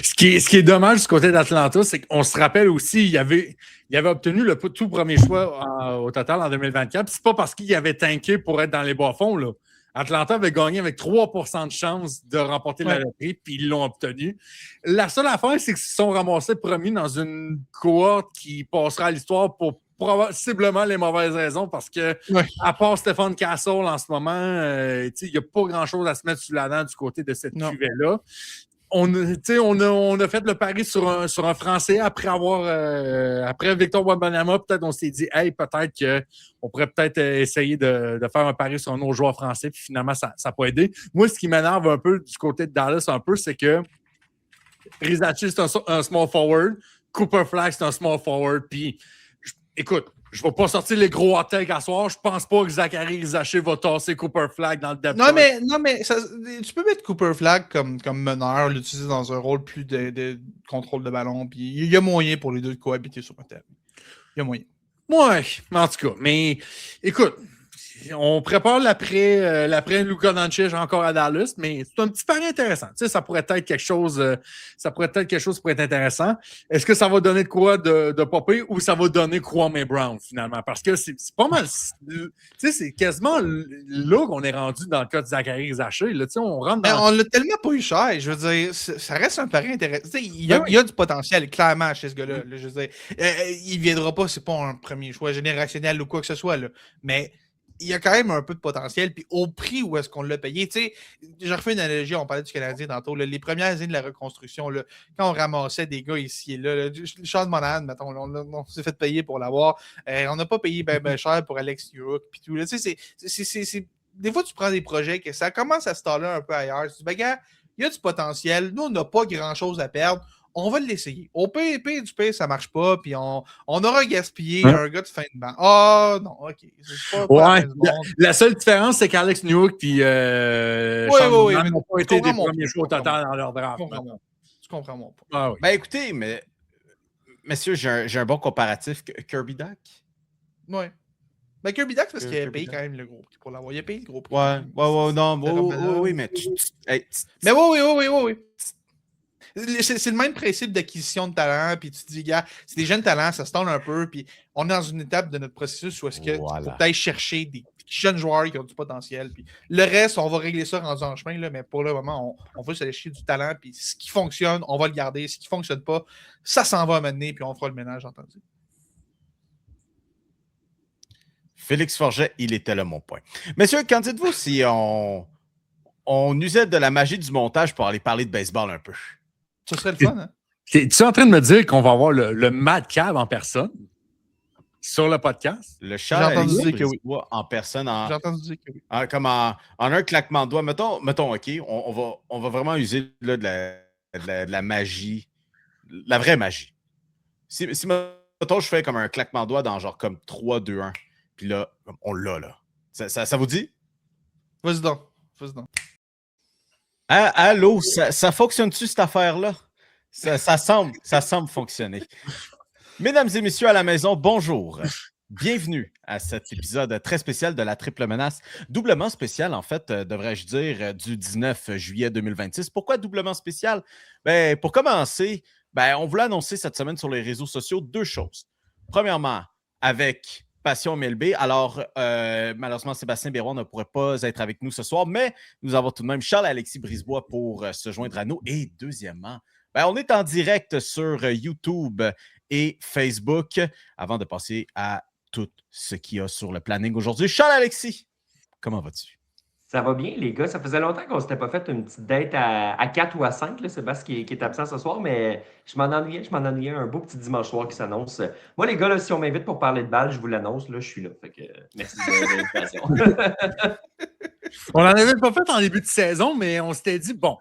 G: Ce qui est dommage du côté d'Atlanta, c'est qu'on se rappelle aussi, il avait obtenu le tout premier choix au total en 2024. C'est pas parce qu'il avait tanké pour être dans les bas-fonds, là. Atlanta avait gagné avec 3% de chance de remporter la loterie, puis ils l'ont obtenu. La seule affaire, c'est qu'ils se sont ramassés promis dans une cohorte qui passera à l'histoire pour possiblement les mauvaises raisons, parce que à part Stephen Castle en ce moment, il n'y a pas grand-chose à se mettre sous la dent du côté de cette cuvée-là. On a fait le pari sur un Français après Victor Wembanyama. Peut-être on s'est dit, hey, peut-être qu'on pourrait peut-être essayer de faire un pari sur un autre joueur français. Puis finalement, ça n'a pas aidé. Moi, ce qui m'énerve un peu du côté de Dallas, c'est que Risachi, c'est un small forward. Cooper Flag, c'est un small forward. Puis, écoute, je ne vais pas sortir les gros hot takes à soir. Je pense pas que Zachary Risachi va tasser Cooper Flag dans le depth.
F: Non, mais tu peux mettre Cooper Flag comme meneur, l'utiliser dans un rôle plus de contrôle de ballon. Puis il y a moyen pour les deux de cohabiter sur un terrain. Il y a moyen.
G: Ouais, en tout cas. Mais écoute, on prépare l'après Luka Doncic encore à Dallas, mais c'est un petit pari intéressant. Tu sais, ça pourrait être quelque chose qui pourrait être intéressant. Est-ce que ça va donner de quoi de popper ou ça va donner Kwame Brown finalement? Parce que c'est pas mal. Tu sais, c'est quasiment là qu'on est rendu dans le cas de Zachary Zaché. Là, tu sais, on rentre dans.
F: On l'a tellement pas eu cher. Je veux dire, ça reste un pari intéressant. Tu sais, il y a du potentiel, clairement, chez ce gars-là. Là, je veux dire, il viendra pas, c'est pas un premier choix générationnel ou quoi que ce soit. Là. Mais il y a quand même un peu de potentiel. Puis au prix où est-ce qu'on l'a payé, tu sais, je refais une analogie, on parlait du Canadien tantôt. Là, les premières années de la reconstruction, là, quand on ramassait des gars ici et là, Sean Monahan, mettons, on s'est fait payer pour l'avoir. On n'a pas payé ben cher pour Alex Newhook. Puis tout. Là, tu sais, c'est des fois, tu prends des projets que ça commence à se taler un peu ailleurs. Tu dis, ben, gars, il y a du potentiel. Nous, on n'a pas grand-chose à perdre. On va l'essayer. Au PEP du P, ça marche pas, puis on aura gaspillé un gars de fin de banc. Ah, non, OK.
G: Ouais, la seule différence, c'est qu'Alex Newhook puis Sean Monahan n'ont pas été des premiers choix au total dans leur draft.
F: Tu comprends mon point.
G: Ah, oui.
E: Ben écoutez, messieurs, j'ai un bon comparatif. Kirby Dach?
F: Ouais. Ben Kirby Dach, parce qu'il a payé quand même le gros prix pour l'avoir. Il a payé le gros prix.
E: Oui, mais...
F: Mais oui. C'est le même principe d'acquisition de talent, puis tu te dis, gars, c'est des jeunes talents, ça se tourne un peu, puis on est dans une étape de notre processus où est-ce que faut que tu ailles chercher des jeunes joueurs qui ont du potentiel, puis le reste, on va régler ça rendu en chemin, là, mais pour le moment, on veut se chercher du talent, puis ce qui fonctionne, on va le garder, ce qui ne fonctionne pas, ça s'en va amener, puis on fera le ménage, entendu.
E: Félix Forget, il était là, mon point. Messieurs, qu'en dites-vous si on usait de la magie du montage pour aller parler de baseball un peu?
F: Ce serait le fun, hein?
G: Es-tu en train de me dire qu'on va avoir le Mad Cab en personne sur le podcast?
E: Le Charles Alexis en personne.
F: J'ai entendu dire que oui.
E: Comme en un claquement de doigts. Mettons OK, on va vraiment user là, de la magie, la vraie magie. Si mettons, je fais comme un claquement de doigts dans genre comme 3, 2, 1, puis là, on l'a, là. Ça vous dit?
F: Vas-y donc.
E: Allô, ça fonctionne-tu cette affaire-là? Ça semble fonctionner. Mesdames et messieurs à la maison, bonjour. Bienvenue à cet épisode très spécial de la Triple Menace. Doublement spécial, en fait, devrais-je dire, du 19 juillet 2026. Pourquoi doublement spécial? Ben, pour commencer, on voulait annoncer cette semaine sur les réseaux sociaux 2 choses. Premièrement, avec Passion MLB. Alors, malheureusement, Sébastien Béroir ne pourrait pas être avec nous ce soir, mais nous avons tout de même Charles-Alexis Brisebois pour se joindre à nous. Et deuxièmement, on est en direct sur YouTube et Facebook avant de passer à tout ce qu'il y a sur le planning aujourd'hui. Charles-Alexis, comment vas-tu?
B: Ça va bien, les gars. Ça faisait longtemps qu'on ne s'était pas fait une petite date à 4 ou à 5. Là. Sébastien qui est absent ce soir, mais je m'en ennuyais. Un beau petit dimanche soir qui s'annonce. Moi, les gars, là, si on m'invite pour parler de balle, je vous l'annonce. Là, je suis là. Fait que, merci de l'invitation.
G: On n'en avait pas fait en début de saison, mais on s'était dit, bon,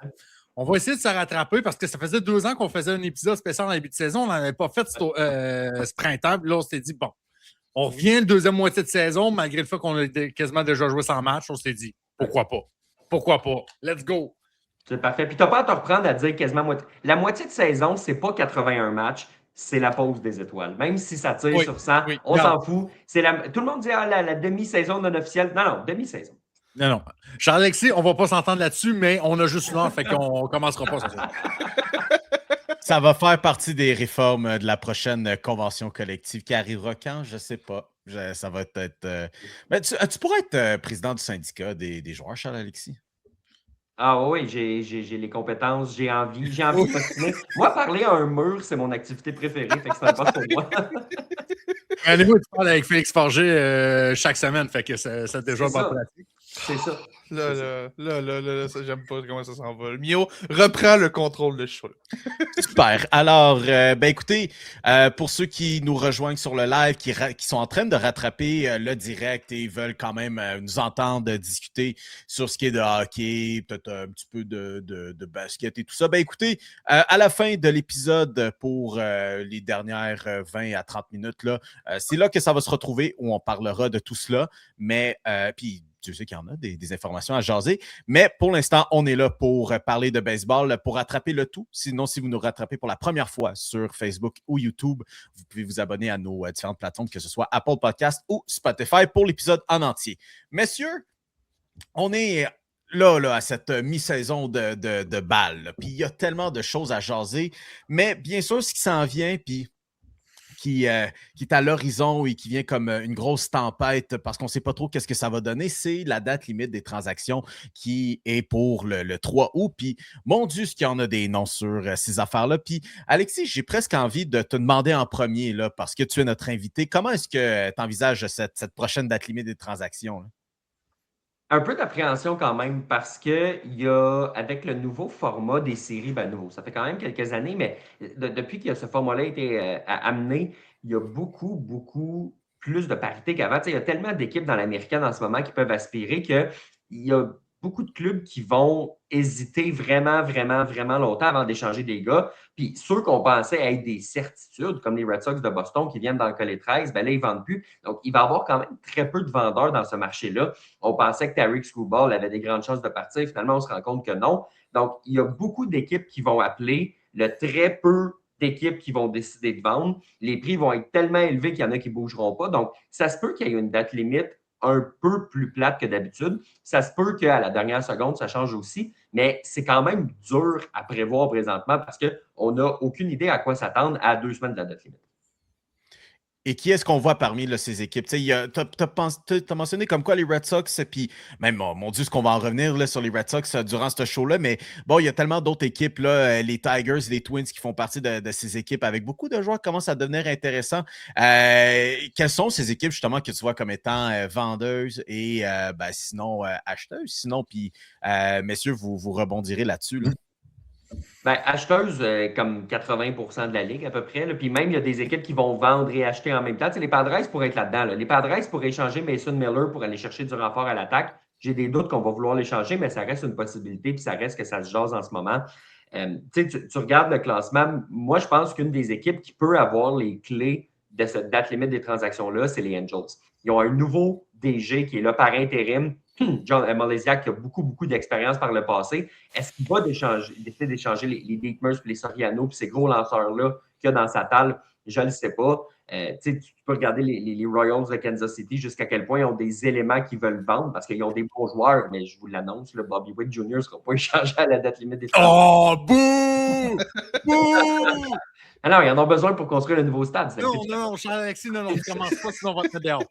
G: on va essayer de se rattraper parce que ça faisait 2 ans qu'on faisait un épisode spécial en début de saison. On n'en avait pas fait ce printemps. Puis là, on s'était dit, bon, on revient la deuxième moitié de saison, malgré le fait qu'on a quasiment déjà joué 100 matchs. On s'était dit, pourquoi pas? Let's go!
B: C'est parfait. Puis tu n'as pas à te reprendre à dire quasiment moitié. La moitié de saison, c'est pas 81 matchs, c'est la pause des étoiles. Même si ça tire sur 100, on s'en fout. Tout le monde dit la demi-saison non officielle. Non, demi-saison.
G: Non. Charles-Alexis, on va pas s'entendre là-dessus, mais on a juste l'heure, fait qu'on commencera pas ça.
E: Ça va faire partie des réformes de la prochaine convention collective qui arrivera quand? Je sais pas. Ça va être... Mais tu pourrais être président du syndicat des joueurs, Charles-Alexis?
B: Ah oui, j'ai les compétences, j'ai envie de postiner. Moi, parler à un mur, c'est mon activité préférée, fait que c'est un poste pour moi.
G: Allez-vous, tu parles avec Félix Forger chaque semaine, fait que c'est déjà bonne pratique.
B: C'est ça.
F: Là, ça, j'aime pas comment ça s'en va. Mio reprend le contrôle de show.
E: Super. Alors, écoutez, pour ceux qui nous rejoignent sur le live, qui sont en train de rattraper le direct et veulent quand même nous entendre discuter sur ce qui est de hockey, peut-être un petit peu de basket et tout ça, écoutez, à la fin de l'épisode pour les dernières 20 à 30 minutes, là, c'est là que ça va se retrouver où on parlera de tout cela. Mais, puis, Dieu sait qu'il y en a des informations à jaser. Mais pour l'instant, on est là pour parler de baseball, pour rattraper le tout. Sinon, si vous nous rattrapez pour la première fois sur Facebook ou YouTube, vous pouvez vous abonner à nos différentes plateformes, que ce soit Apple Podcast ou Spotify pour l'épisode en entier. Messieurs, on est là à cette mi-saison de balle. Puis il y a tellement de choses à jaser. Mais bien sûr, ce qui s'en vient, puis qui est à l'horizon et qui vient comme une grosse tempête parce qu'on ne sait pas trop qu'est-ce que ça va donner, c'est la date limite des transactions qui est pour le 3 août. Puis, mon Dieu, ce qu'il y en a des noms sur ces affaires-là. Puis, Alexis, j'ai presque envie de te demander en premier, là, parce que tu es notre invité, comment est-ce que tu envisages cette prochaine date limite des transactions, là?
B: Un peu d'appréhension quand même parce que il y a, avec le nouveau format des séries, nouveau, ça fait quand même quelques années, mais depuis que ce format-là a été amené, il y a beaucoup plus de parité qu'avant. Tu sais, il y a tellement d'équipes dans l'américaine en ce moment qui peuvent aspirer qu'il y a beaucoup de clubs qui vont hésiter vraiment longtemps avant d'échanger des gars. Puis ceux qu'on pensait être des certitudes, comme les Red Sox de Boston qui viennent dans le collet 13, là, ils ne vendent plus. Donc, il va y avoir quand même très peu de vendeurs dans ce marché-là. On pensait que Tarik Skubal avait des grandes chances de partir. Finalement, on se rend compte que non. Donc, il y a beaucoup d'équipes qui vont appeler, le très peu d'équipes qui vont décider de vendre. Les prix vont être tellement élevés qu'il y en a qui ne bougeront pas. Donc, ça se peut qu'il y ait une date limite un peu plus plate que d'habitude. Ça se peut qu'à la dernière seconde, ça change aussi, mais c'est quand même dur à prévoir présentement parce qu'on n'a aucune idée à quoi s'attendre à 2 semaines de la date limite.
E: Et qui est-ce qu'on voit parmi là, ces équipes? Tu as mentionné comme quoi les Red Sox, puis même, mon Dieu, ce qu'on va en revenir là, sur les Red Sox durant ce show-là, mais bon, il y a tellement d'autres équipes, là, les Tigers, les Twins qui font partie de ces équipes avec beaucoup de joueurs qui commencent à devenir intéressants. Quelles sont ces équipes, justement, que tu vois comme étant vendeuses et sinon acheteuses? Sinon, puis messieurs, vous rebondirez là-dessus, là.
B: Acheteuse, comme 80% de la ligue à peu près. Là. Puis même, il y a des équipes qui vont vendre et acheter en même temps. Tu sais, les Padres pourraient être là-dedans. Là. Les Padres pourraient échanger Mason Miller pour aller chercher du renfort à l'attaque. J'ai des doutes qu'on va vouloir l'échanger, mais ça reste une possibilité, puis ça reste que ça se jase en ce moment. Tu regardes le classement. Moi, je pense qu'une des équipes qui peut avoir les clés de cette date limite des transactions-là, c'est les Angels. Ils ont un nouveau DG qui est là par intérim. John Maleziak qui a beaucoup d'expérience par le passé. Est-ce qu'il va décider d'échanger les Dietmers, les Soriano, puis ces gros lanceurs-là qu'il y a dans sa table? Je ne le sais pas. Tu peux regarder les Royals de Kansas City jusqu'à quel point ils ont des éléments qu'ils veulent vendre parce qu'ils ont des bons joueurs, mais je vous l'annonce, le Bobby Witt Jr. ne sera pas échangé à la date limite des transactions.
G: Oh, bouh! Bouh!
B: Ah non, ils en ont besoin pour construire le nouveau stade.
G: Non, Charles-Alexis, non, tu commences pas, sinon on va te mettre dehors.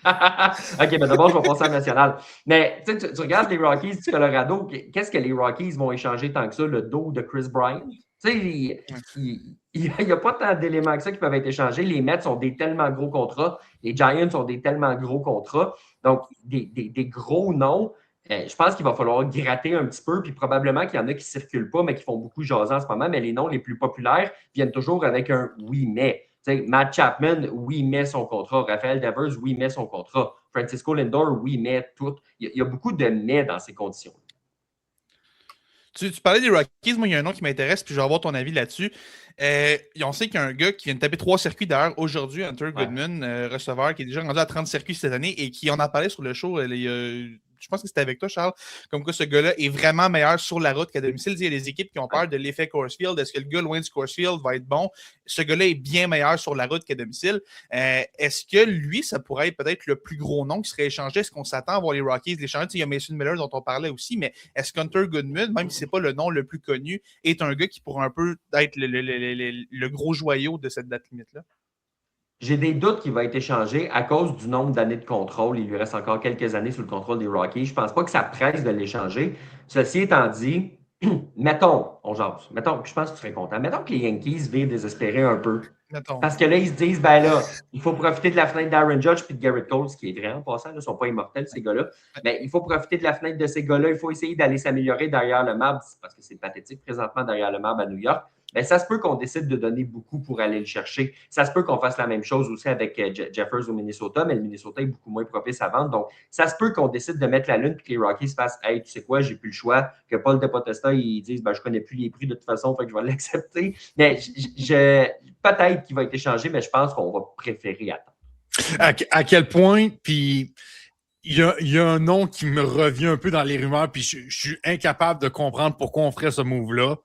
B: OK, d'abord, je vais passer à la nationale. Mais tu regardes les Rockies du Colorado, qu'est-ce que les Rockies vont échanger tant que ça, le dos de Chris Bryant? Tu sais, il n'y a pas tant d'éléments que ça qui peuvent être échangés. Les Mets ont des tellement gros contrats. Les Giants ont des tellement gros contrats. Donc, des gros noms. Je pense qu'il va falloir gratter un petit peu, puis probablement qu'il y en a qui ne circulent pas, mais qui font beaucoup jaser en ce moment. Mais les noms les plus populaires viennent toujours avec un « oui, mais ». T'sais, Matt Chapman, oui, met son contrat. Rafael Devers, oui, met son contrat. Francisco Lindor, oui, met tout. Il y a beaucoup de mais dans ces conditions.
F: Tu parlais des Rockies, moi, il y a un nom qui m'intéresse, puis je vais avoir ton avis là-dessus. On sait qu'il y a un gars qui vient de taper 3 circuits d'ailleurs aujourd'hui, Hunter Goodman, receveur, qui est déjà rendu à 30 circuits cette année et qui en a parlé sur le show. Je pense que c'était avec toi, Charles, comme quoi ce gars-là est vraiment meilleur sur la route qu'à domicile. Il y a des équipes qui ont peur de l'effet Coors Field. Est-ce que le gars loin du Coors Field va être bon? Ce gars-là est bien meilleur sur la route qu'à domicile. Est-ce que lui, ça pourrait être peut-être le plus gros nom qui serait échangé? Est-ce qu'on s'attend à voir les Rockies l'échanger? Il y a Mason Miller dont on parlait aussi, mais est-ce qu'Hunter Goodman, même si ce n'est pas le nom le plus connu, est un gars qui pourrait un peu être le gros joyau de cette date limite-là?
B: J'ai des doutes qu'il va être échangé à cause du nombre d'années de contrôle. Il lui reste encore quelques années sous le contrôle des Rockies. Je ne pense pas que ça presse de l'échanger. Ceci étant dit, mettons, on jase, mettons, je pense que tu serais content, mettons que les Yankees virent désespérés un peu.
F: Mettons.
B: Parce que là, ils se disent, là, il faut profiter de la fenêtre d'Aaron Judge et de Garrett Cole, ce qui est vrai en passant, ils ne sont pas immortels, ces gars-là. Mais il faut profiter de la fenêtre de ces gars-là. Il faut essayer d'aller s'améliorer derrière le marbre, parce que c'est pathétique présentement derrière le marbre à New York. Mais ça se peut qu'on décide de donner beaucoup pour aller le chercher. Ça se peut qu'on fasse la même chose aussi avec Jeffers au Minnesota, mais le Minnesota est beaucoup moins propice à vendre. Donc, ça se peut qu'on décide de mettre la lune et que les Rockies fassent « Hey, tu sais quoi, j'ai plus le choix », que Paul DePodesta, ils disent « Je connais plus les prix de toute façon, fait que je vais l'accepter ». Mais peut-être qu'il va être échangé, mais je pense qu'on va préférer attendre.
G: À quel point, puis il y a un nom qui me revient un peu dans les rumeurs, puis je suis incapable de comprendre pourquoi on ferait ce move-là.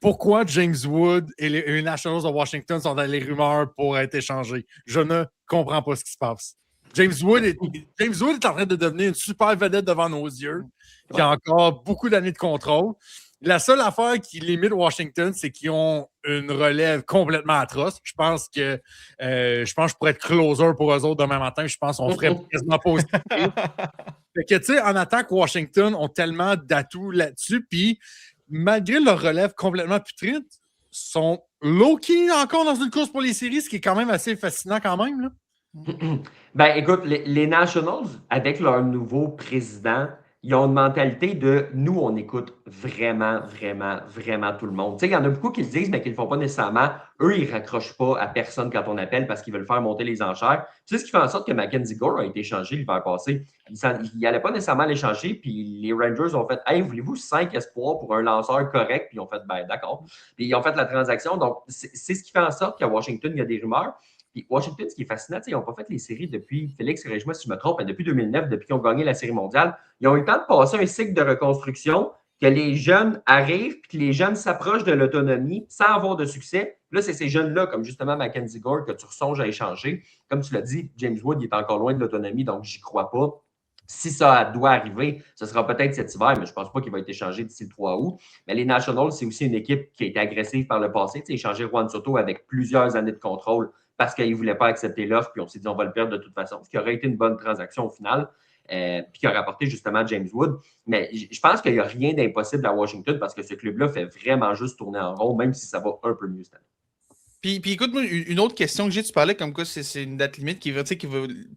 G: Pourquoi James Wood et les Nationals de Washington sont dans les rumeurs pour être échangés? Je ne comprends pas ce qui se passe. James Wood est en train de devenir une super vedette devant nos yeux, qui a encore beaucoup d'années de contrôle. La seule affaire qui limite Washington, c'est qu'ils ont une relève complètement atroce. Je pense que je pourrais être closer pour eux autres demain matin. Je pense qu'on ferait quasiment pas aussi. Fait que, tu sais, en attaque, Washington ont tellement d'atouts là-dessus. Puis, malgré leur relève complètement putride, sont low-key encore dans une course pour les séries, ce qui est quand même assez fascinant quand même, là.
B: Ben, écoute, les Nationals, avec leur nouveau président, ils ont une mentalité de nous, on écoute vraiment, vraiment, vraiment tout le monde. Tu sais, il y en a beaucoup qui le disent, mais qui ne le font pas nécessairement. Eux, ils ne raccrochent pas à personne quand on appelle parce qu'ils veulent faire monter les enchères. Tu sais, ce qui fait en sorte que Mackenzie Gore a été échangé l'hiver passé. Il n'allait pas nécessairement l'échanger, puis les Rangers ont fait hey, voulez-vous 5 espoirs pour un lanceur correct? Puis ils ont fait ben d'accord. Puis ils ont fait la transaction. Donc, c'est ce qui fait en sorte qu'à Washington, il y a des rumeurs. Puis Washington, ce qui est fascinant, ils n'ont pas fait les séries depuis, Félix, corrige-moi si je me trompe, mais depuis 2009, depuis qu'ils ont gagné la Série mondiale. Ils ont eu le temps de passer un cycle de reconstruction, que les jeunes arrivent, puis que les jeunes s'approchent de l'autonomie sans avoir de succès. Là, c'est ces jeunes-là, comme justement Mackenzie Gore, que tu ressonges à échanger. Comme tu l'as dit, James Wood, il est encore loin de l'autonomie, donc j'y crois pas. Si ça doit arriver, ce sera peut-être cet hiver, mais je ne pense pas qu'il va être échangé d'ici le 3 août. Mais les Nationals, c'est aussi une équipe qui a été agressive par le passé. Tu sais, échanger Juan Soto avec plusieurs années de contrôle parce qu'ils ne voulaient pas accepter l'offre, puis on s'est dit on va le perdre de toute façon, ce qui aurait été une bonne transaction au final, puis qui aurait apporté justement James Wood. Mais je pense qu'il n'y a rien d'impossible à Washington parce que ce club-là fait vraiment juste tourner en rond, même si ça va un peu mieux cette année.
F: Puis écoute, moi, une autre question que j'ai, tu parlais comme quoi c'est une date limite qui veut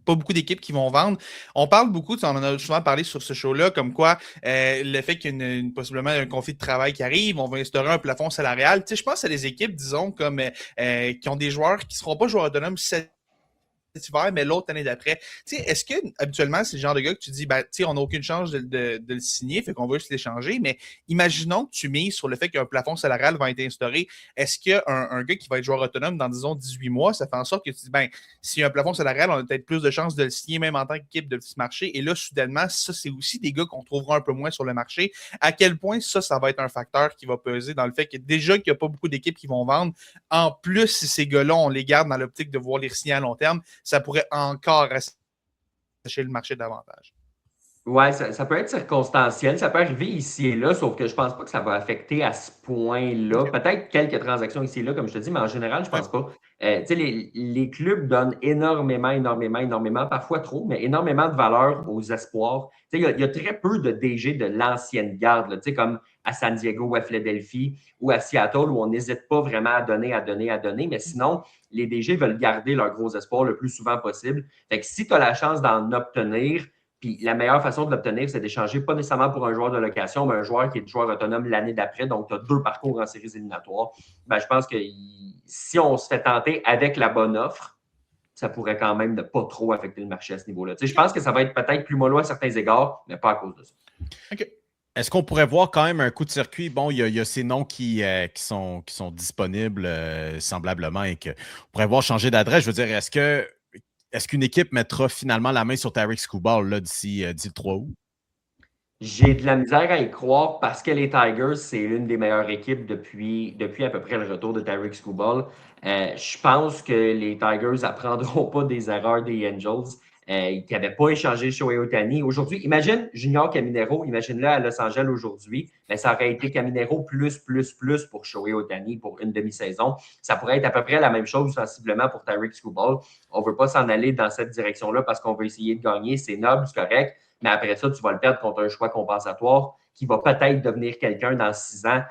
F: pas beaucoup d'équipes qui vont vendre. On parle beaucoup, on en a souvent parlé sur ce show-là, comme quoi le fait qu'il y a possiblement un conflit de travail qui arrive, on va instaurer un plafond salarial. Tu sais, je pense à des équipes, disons, comme qui ont des joueurs qui ne seront pas joueurs autonomes cet hiver, mais l'autre année d'après. Tu sais, est-ce que habituellement, c'est le genre de gars que tu dis, ben, tu sais, on n'a aucune chance de le signer, fait qu'on va juste l'échanger, mais imaginons que tu mises sur le fait qu'un plafond salarial va être instauré. Est-ce qu'un gars qui va être joueur autonome dans, disons, 18 mois, ça fait en sorte que tu dis, ben, s'il y a un plafond salarial, on a peut-être plus de chances de le signer, même en tant qu'équipe de petit marché. Et là, soudainement, ça, c'est aussi des gars qu'on trouvera un peu moins sur le marché. À quel point ça va être un facteur qui va peser dans le fait que déjà qu'il n'y a pas beaucoup d'équipes qui vont vendre. En plus, si ces gars-là, on les garde dans l'optique de voir les signer à long terme, ça pourrait encore assécher le marché davantage.
B: Oui, ça peut être circonstanciel, ça peut arriver ici et là, sauf que je ne pense pas que ça va affecter à ce point-là. Peut-être quelques transactions ici et là, comme je te dis, mais en général, je ne pense pas. Tu sais, les clubs donnent énormément, parfois trop, mais énormément de valeur aux espoirs. Tu sais, il y a très peu de DG de l'ancienne garde, là, tu sais, comme à San Diego ou à Philadelphie ou à Seattle, où on n'hésite pas vraiment à donner, mais sinon, les DG veulent garder leurs gros espoirs le plus souvent possible. Fait que si tu as la chance d'en obtenir, puis la meilleure façon de l'obtenir, c'est d'échanger pas nécessairement pour un joueur de location, mais un joueur qui est joueur autonome l'année d'après. Donc, tu as 2 parcours en séries éliminatoires. Ben, je pense que si on se fait tenter avec la bonne offre, ça pourrait quand même ne pas trop affecter le marché à ce niveau-là. Tu sais, je pense que ça va être peut-être plus mollo à certains égards, mais pas à cause de ça.
F: OK.
E: Est-ce qu'on pourrait voir quand même un coup de circuit? Bon, il y a ces noms qui sont disponibles semblablement et qu'on pourrait voir changer d'adresse. Je veux dire, est-ce qu'une équipe mettra finalement la main sur Tarik Skubal là, d'ici le 3 août?
B: J'ai de la misère à y croire parce que les Tigers, c'est l'une des meilleures équipes depuis à peu près le retour de Tarik Skubal. Je pense que les Tigers n'apprendront pas des erreurs des Angels qui n'avaient pas échangé Shohei Ohtani. Aujourd'hui, imagine Junior Caminero, imagine-le à Los Angeles aujourd'hui, mais ça aurait été Caminero plus pour Shohei Ohtani pour une demi-saison. Ça pourrait être à peu près la même chose sensiblement pour Tarik Skubal. On ne veut pas s'en aller dans cette direction-là parce qu'on veut essayer de gagner. C'est noble, c'est correct. Mais après ça, tu vas le perdre contre un choix compensatoire qui va peut-être devenir quelqu'un dans 6 ans.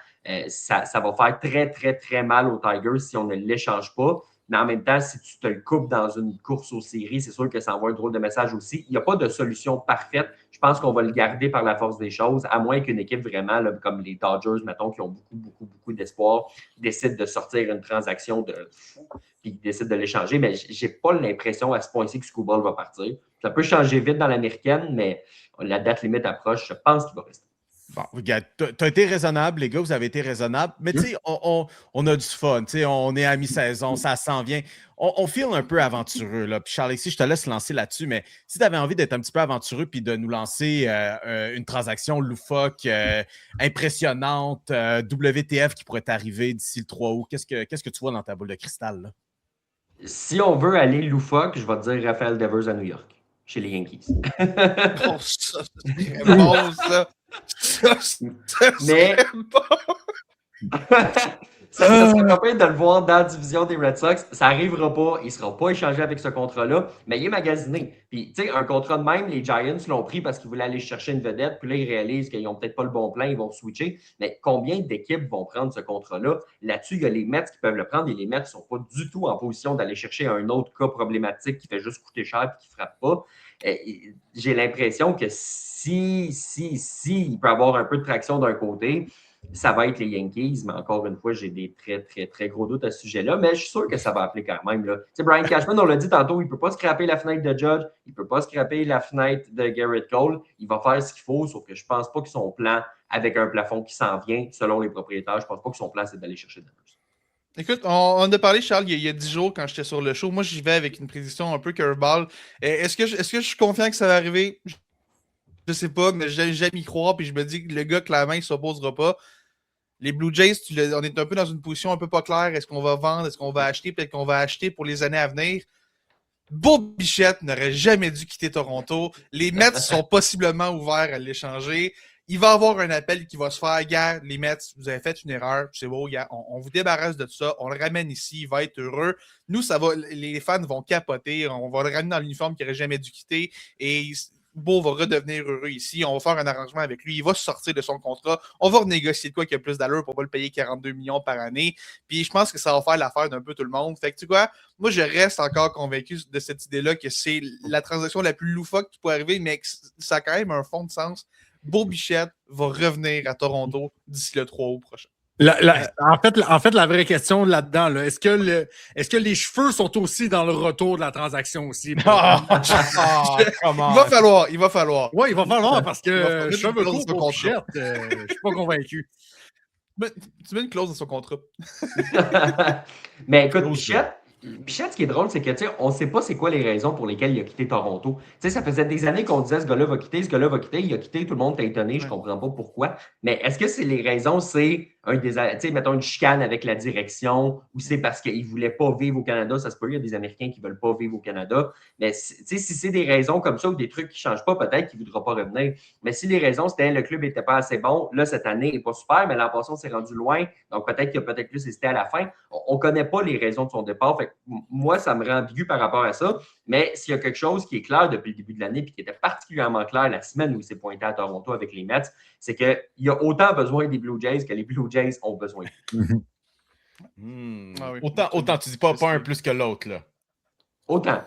B: Ça va faire très, très mal aux Tigers si on ne l'échange pas. Mais en même temps, si tu te le coupes dans une course aux séries, c'est sûr que ça envoie un drôle de message aussi. Il n'y a pas de solution parfaite. Je pense qu'on va le garder par la force des choses, à moins qu'une équipe vraiment là, comme les Dodgers, mettons, qui ont beaucoup d'espoir, décide de sortir une transaction de fou puis décide de l'échanger. Mais je n'ai pas l'impression à ce point-ci que Skubal va partir. Ça peut changer vite dans l'américaine, mais la date limite approche. Je pense qu'il va rester.
E: Bon, regarde, t'as été raisonnable, les gars, vous avez été raisonnable, mais tu sais, on a du fun, tu sais, on est à mi-saison, ça s'en vient. On feel un peu aventureux, là. Puis Charles-Alexis, je te laisse lancer là-dessus, mais si tu avais envie d'être un petit peu aventureux puis de nous lancer une transaction loufoque, impressionnante, WTF qui pourrait t'arriver d'ici le 3 août, qu'est-ce que tu vois dans ta boule de cristal, là?
B: Si on veut aller loufoque, je vais te dire Rafael Devers à New York, chez les Yankees.
F: Oh, ça, c'est bon, ça.
B: Mais ça serait pas pire de le voir dans la division des Red Sox. Ça n'arrivera pas. Il ne sera pas échangé avec ce contrat-là, mais il est magasiné. Puis, tu sais, un contrat de même, les Giants l'ont pris parce qu'ils voulaient aller chercher une vedette. Puis là, ils réalisent qu'ils n'ont peut-être pas le bon plan, ils vont switcher. Mais combien d'équipes vont prendre ce contrat-là? Là-dessus, il y a les Mets qui peuvent le prendre et les Mets ne sont pas du tout en position d'aller chercher un autre cas problématique qui fait juste coûter cher et qui ne frappe pas. J'ai l'impression que si il peut avoir un peu de traction d'un côté, ça va être les Yankees, mais encore une fois, j'ai des très, très, très gros doutes à ce sujet-là, mais je suis sûr que ça va appeler quand même. Brian Cashman, on l'a dit tantôt, il ne peut pas scraper la fenêtre de Judge, il ne peut pas scraper la fenêtre de Garrett Cole, il va faire ce qu'il faut, sauf que je ne pense pas que son plan, avec un plafond qui s'en vient, selon les propriétaires, je ne pense pas que son plan, c'est d'aller chercher Devers.
F: Écoute, on en a parlé, Charles, il y a 10 jours quand j'étais sur le show. Moi, j'y vais avec une prédiction un peu curveball. Est-ce que je suis confiant que ça va arriver? Je sais pas, mais j'aime y croire, puis je me dis que le gars, clairement, il ne s'opposera pas. Les Blue Jays, on est un peu dans une position un peu pas claire. Est-ce qu'on va vendre? Est-ce qu'on va acheter? Peut-être qu'on va acheter pour les années à venir. Bob Bichette n'aurait jamais dû quitter Toronto. Les Mets sont possiblement ouverts à l'échanger. Il va y avoir un appel qui va se faire. Gars, les Mets, vous avez fait une erreur. C'est beau, gars. On vous débarrasse de tout ça. On le ramène ici. Il va être heureux. Nous, ça va. Les fans vont capoter. On va le ramener dans l'uniforme qu'il n'aurait jamais dû quitter. Et Beau va redevenir heureux ici. On va faire un arrangement avec lui. Il va sortir de son contrat. On va renégocier de quoi qu'il y a plus d'allure pour pas le payer 42 millions par année. Puis je pense que ça va faire l'affaire d'un peu tout le monde. Fait que tu sais quoi? Moi, je reste encore convaincu de cette idée-là que c'est la transaction la plus loufoque qui peut arriver, mais que ça a quand même un fond de sens. Beau Bichette va revenir à Toronto d'ici le 3 août prochain.
G: En fait, la vraie question là-dedans, là, est-ce que les cheveux sont aussi dans le retour de la transaction aussi?
F: Il va falloir.
G: Oui, il va falloir parce que cheveux courts pour Bichette, je ne suis pas convaincu.
F: Tu mets une clause dans son contrat.
B: Mais écoute, Bichette, ce qui est drôle, c'est que on ne sait pas c'est quoi les raisons pour lesquelles il a quitté Toronto. Ça faisait des années qu'on disait ce gars-là va quitter, il a quitté, tout le monde est étonné, je ne comprends pas pourquoi. Mais est-ce que c'est les raisons, c'est mettons une chicane avec la direction, ou c'est parce qu'il ne voulait pas vivre au Canada? Ça se peut, il y a des Américains qui ne veulent pas vivre au Canada. Mais si c'est des raisons comme ça ou des trucs qui ne changent pas, peut-être qu'il ne voudra pas revenir. Mais si les raisons, c'était le club n'était pas assez bon, là, cette année, il n'est pas super, mais l'an passé, on s'est rendu loin. Donc, peut-être qu'il a peut-être plus hésité à la fin. On ne connaît pas les raisons de son départ. Fait que, moi, ça me rend ambigu par rapport à ça. Mais s'il y a quelque chose qui est clair depuis le début de l'année et qui était particulièrement clair la semaine où il s'est pointé à Toronto avec les Mets, c'est qu'il y a autant besoin des Blue Jays que les Blue Jays ont besoin.
F: Ah oui.
E: Autant tu dis pas un plus que l'autre, là.
B: Autant.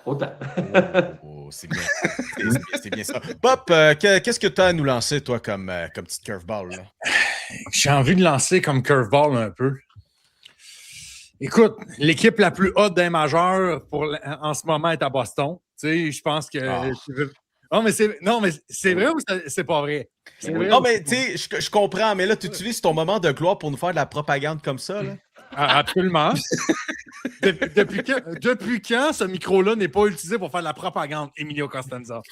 E: C'est bien. C'est bien ça. Pop, qu'est-ce que tu as à nous lancer, toi, comme petite curveball, là?
G: J'ai envie de lancer comme curveball un peu. Écoute, l'équipe la plus haute d'un majeur en ce moment est à Boston. Tu sais, je pense que... Non, mais c'est vrai ou c'est pas vrai?
E: Non, mais tu sais, je comprends, mais là, tu utilises ton moment de gloire pour nous faire de la propagande comme ça, là?
G: Absolument. Depuis quand ce micro-là n'est pas utilisé pour faire de la propagande, Emilio Costanza?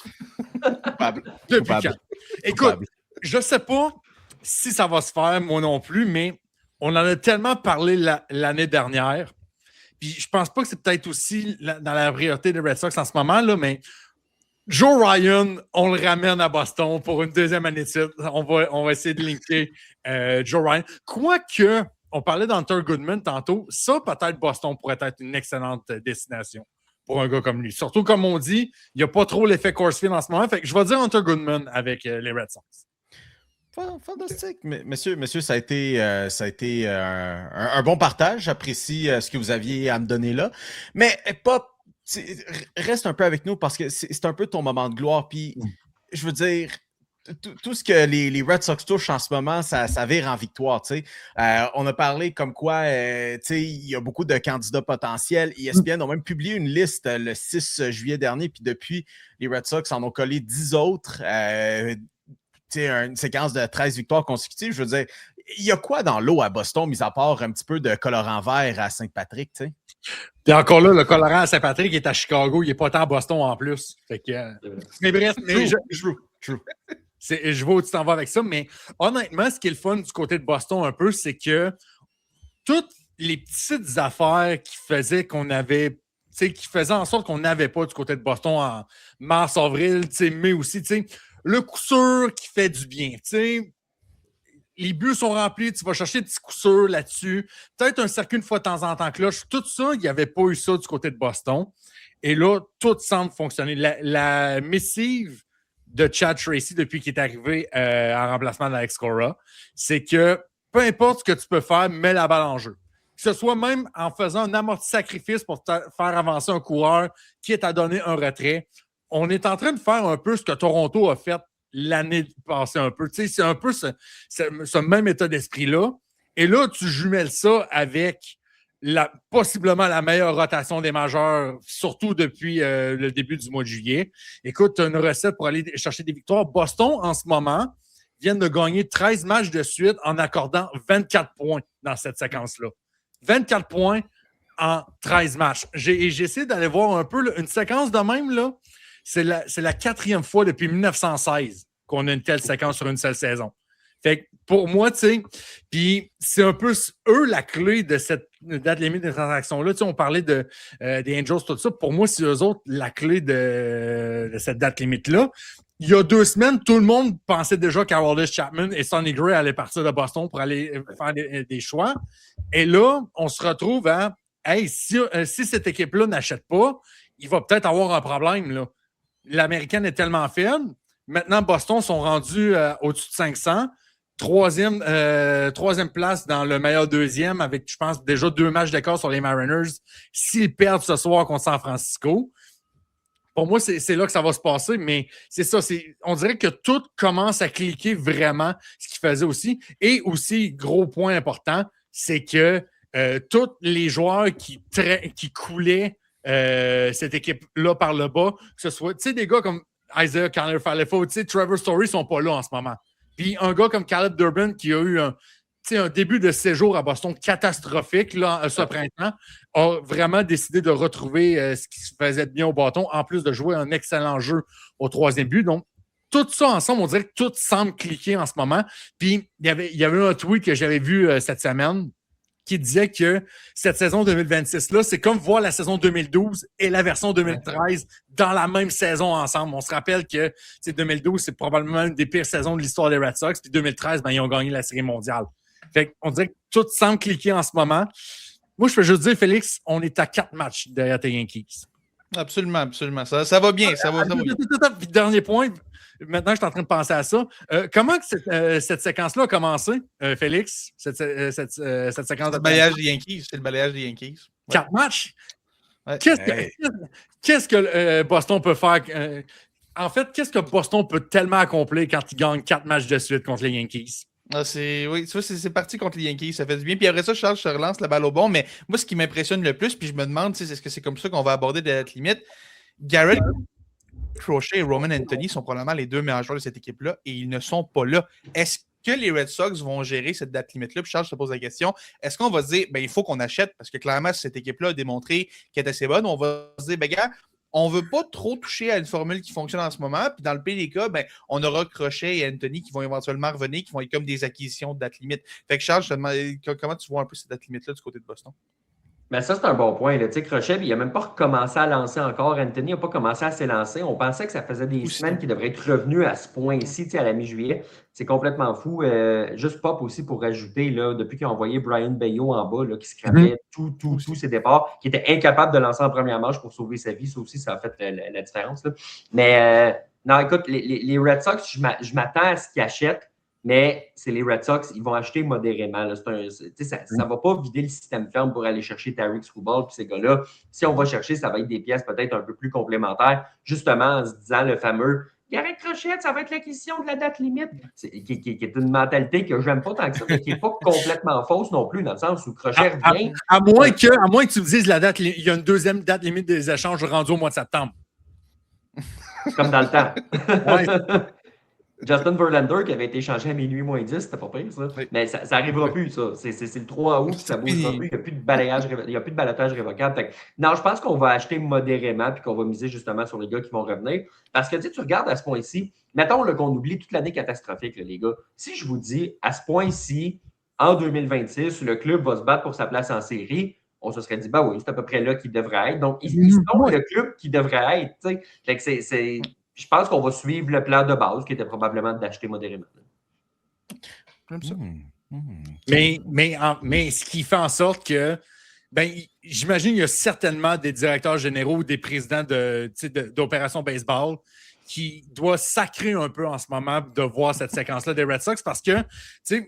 G: Depuis quand? Écoute, je sais pas si ça va se faire, moi non plus, mais on en a tellement parlé l'année dernière. Puis je pense pas que c'est peut-être aussi dans la priorité des Red Sox en ce moment, là, mais Joe Ryan, on le ramène à Boston pour une deuxième année de titre. On va essayer de linker Joe Ryan. Quoique, on parlait d'Hunter Goodman tantôt, ça, peut-être Boston pourrait être une excellente destination pour un gars comme lui. Surtout, comme on dit, il n'y a pas trop l'effet Corsfield en ce moment. Fait que je vais dire Hunter Goodman avec les Red Sox.
E: Fantastique. Messieurs, ça a été un bon partage. J'apprécie ce que vous aviez à me donner là. Mais Pop, reste un peu avec nous parce que c'est un peu ton moment de gloire. Puis, je veux dire, tout ce que les Red Sox touchent en ce moment, ça vire en victoire. On a parlé comme quoi il y a beaucoup de candidats potentiels. ESPN ont même publié une liste le 6 juillet dernier. Puis depuis, les Red Sox en ont collé 10 autres. une séquence de 13 victoires consécutives. Je veux dire, il y a quoi dans l'eau à Boston, mis à part un petit peu de colorant vert à Saint-Patrick, tu sais?
G: Puis encore là, le colorant à Saint-Patrick est à Chicago, il n'est pas tant à Boston en plus. Fait que, mais bref, je vois où tu t'en vas avec ça, mais honnêtement, ce qui est le fun du côté de Boston un peu, c'est que toutes les petites affaires qui faisaient qu'on avait, qui faisaient en sorte qu'on n'avait pas du côté de Boston en mars, avril, mai aussi, le coup sûr qui fait du bien, les buts sont remplis, tu vas chercher des petits coups sûrs là-dessus. Peut-être un circuit une fois de temps en temps cloche. Tout ça, il n'y avait pas eu ça du côté de Boston. Et là, tout semble fonctionner. La missive de Chad Tracy depuis qu'il est arrivé en remplacement d'Alex Cora, c'est que peu importe ce que tu peux faire, mets la balle en jeu. Que ce soit même en faisant un amorti sacrifice pour faire avancer un coureur qui est à donner un retrait. On est en train de faire un peu ce que Toronto a fait l'année passée un peu. C'est un peu ce même état d'esprit-là. Et là, tu jumelles ça avec possiblement la meilleure rotation des majeurs, surtout depuis le début du mois de juillet. Écoute, tu as une recette pour aller chercher des victoires. Boston, en ce moment, viennent de gagner 13 matchs de suite en accordant 24 points dans cette séquence-là. 24 points en 13 matchs. J'ai essayé d'aller voir un peu une séquence de même, là. C'est la 4e fois depuis 1916 qu'on a une telle séquence sur une seule saison. Fait que pour moi, puis c'est un peu eux la clé de cette date limite de transaction-là. On parlait des Angels, tout ça. Pour moi, c'est eux autres la clé de cette date limite-là. Il y a 2 semaines, tout le monde pensait déjà qu'Aroldis Chapman et Sonny Gray allaient partir de Boston pour aller faire des choix. Et là, on se retrouve à hey, si cette équipe-là n'achète pas, il va peut-être avoir un problème, là. L'américaine est tellement faible. Maintenant, Boston sont rendus au-dessus de 500. Troisième place dans le meilleur deuxième avec, je pense, déjà 2 matchs d'écart sur les Mariners. S'ils perdent ce soir contre San Francisco, pour moi, c'est là que ça va se passer. Mais c'est ça. On dirait que tout commence à cliquer vraiment, ce qu'il faisait aussi. Et aussi, gros point important, c'est que tous les joueurs qui coulaient cette équipe-là par le bas, que ce soit, des gars comme Isaiah Kiner-Falefa, Trevor Story sont pas là en ce moment. Puis un gars comme Caleb Durbin qui a eu un début de séjour à Boston catastrophique là, ce printemps, a vraiment décidé de retrouver ce qui se faisait bien au bâton, en plus de jouer un excellent jeu au 3e but. Donc, tout ça ensemble, on dirait que tout semble cliquer en ce moment. Puis, il y avait un tweet que j'avais vu cette semaine qui disait que cette saison 2026-là, c'est comme voir la saison 2012 et la version 2013 dans la même saison ensemble. On se rappelle que 2012, c'est probablement une des pires saisons de l'histoire des Red Sox, puis 2013, ils ont gagné la Série mondiale. Fait qu'on dirait que tout semble cliquer en ce moment. Moi, je peux juste dire, Félix, on est à 4 matchs derrière tes Yankees.
F: Absolument, absolument. Ça va bien, ça va bien.
G: Puis, dernier point, maintenant, je suis en train de penser à ça. Comment cette séquence-là a commencé, Félix? Cette séquence
F: de balayage des Yankees. C'est le balayage des Yankees.
G: 4 matchs?
F: Ouais.
G: Qu'est-ce que Boston peut faire? En fait, qu'est-ce que Boston peut tellement accomplir quand il gagne 4 matchs de suite contre les Yankees?
F: Oui, c'est parti contre les Yankees, ça fait du bien. Puis après ça, Charles se relance la balle au bon. Mais moi, ce qui m'impressionne le plus, puis je me demande, est-ce que c'est comme ça qu'on va aborder de la limite? Garrett Crochet et Roman Anthony sont probablement les 2 meilleurs joueurs de cette équipe-là et ils ne sont pas là. Est-ce que les Red Sox vont gérer cette date limite-là? Puis Charles, je te pose la question. Est-ce qu'on va se dire, il faut qu'on achète parce que clairement, cette équipe-là a démontré qu'elle est assez bonne. On va se dire, gars, on ne veut pas trop toucher à une formule qui fonctionne en ce moment. Puis dans le pire des cas, on aura Crochet et Anthony qui vont éventuellement revenir, qui vont être comme des acquisitions de date limite. Fait que Charles, je te demande comment tu vois un peu cette date limite-là du côté de Boston?
B: Mais ça, c'est un bon point. Crochet, il n'a même pas recommencé à lancer encore. Anthony n'a pas commencé à s'élancer. On pensait que ça faisait des semaines qu'il devrait être revenu à ce point-ci, à la mi-juillet. C'est complètement fou. Juste Pop aussi pour rajouter, là, depuis qu'il a envoyé Brian Bayo en bas, là, qui scrapait tous ses départs, qui était incapable de lancer en première manche pour sauver sa vie. Ça aussi, ça a fait la différence. Là. Mais non, écoute, les Red Sox, je m'attends à ce qu'ils achètent. Mais c'est les Red Sox, ils vont acheter modérément. Là. Ça ne va pas vider le système ferme pour aller chercher Tarik Skubal puis ces gars-là. Si on va chercher, ça va être des pièces peut-être un peu plus complémentaires, justement en se disant le fameux « Garrett Crochet, ça va être l'acquisition de la date limite », qui est une mentalité que je n'aime pas tant que ça, mais qui n'est pas complètement fausse non plus, dans le sens où Crochet revient.
G: À moins que tu me dises la date, il y a une 2e date limite des échanges rendue au mois de septembre.
B: Comme dans le temps.
G: Ouais.
B: Justin Verlander qui avait été échangé à minuit moins 10, c'était pas pire, ça.
F: Oui.
B: Mais ça n'arrivera plus, ça. C'est le 3 août, puis ça bougera plus. Il n'y a plus de balayage, il n'y a plus de balotage révocable. Fait que, non, je pense qu'on va acheter modérément puis qu'on va miser justement sur les gars qui vont revenir. Parce que tu regardes à ce point-ci, mettons qu'on oublie toute l'année catastrophique, là, les gars. Si je vous dis, à ce point-ci, en 2026, le club va se battre pour sa place en série, on se serait dit, bah oui, c'est à peu près là qu'il devrait être. Donc, ils sont le club qui devrait être. T'sais. Fait que je pense qu'on va suivre le plan de base qui était probablement d'acheter modérément.
F: J'aime ça.
G: Mais ce qui fait en sorte que, j'imagine qu'il y a certainement des directeurs généraux ou des présidents d'opérations baseball qui doivent sacrer un peu en ce moment de voir cette séquence-là des Red Sox parce que,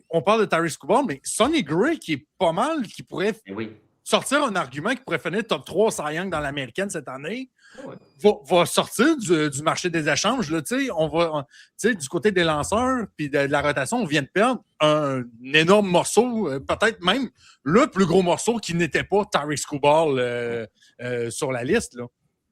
G: on parle de Tarik Skubal, mais Sonny Gray qui est pas mal, qui pourrait sortir un argument qui pourrait finir top 3 Cy Young dans l'américaine cette année, va sortir du marché des échanges. Là, du côté des lanceurs puis de la rotation, on vient de perdre un énorme morceau, peut-être même le plus gros morceau qui n'était pas Tarik Skubal sur la liste. Là.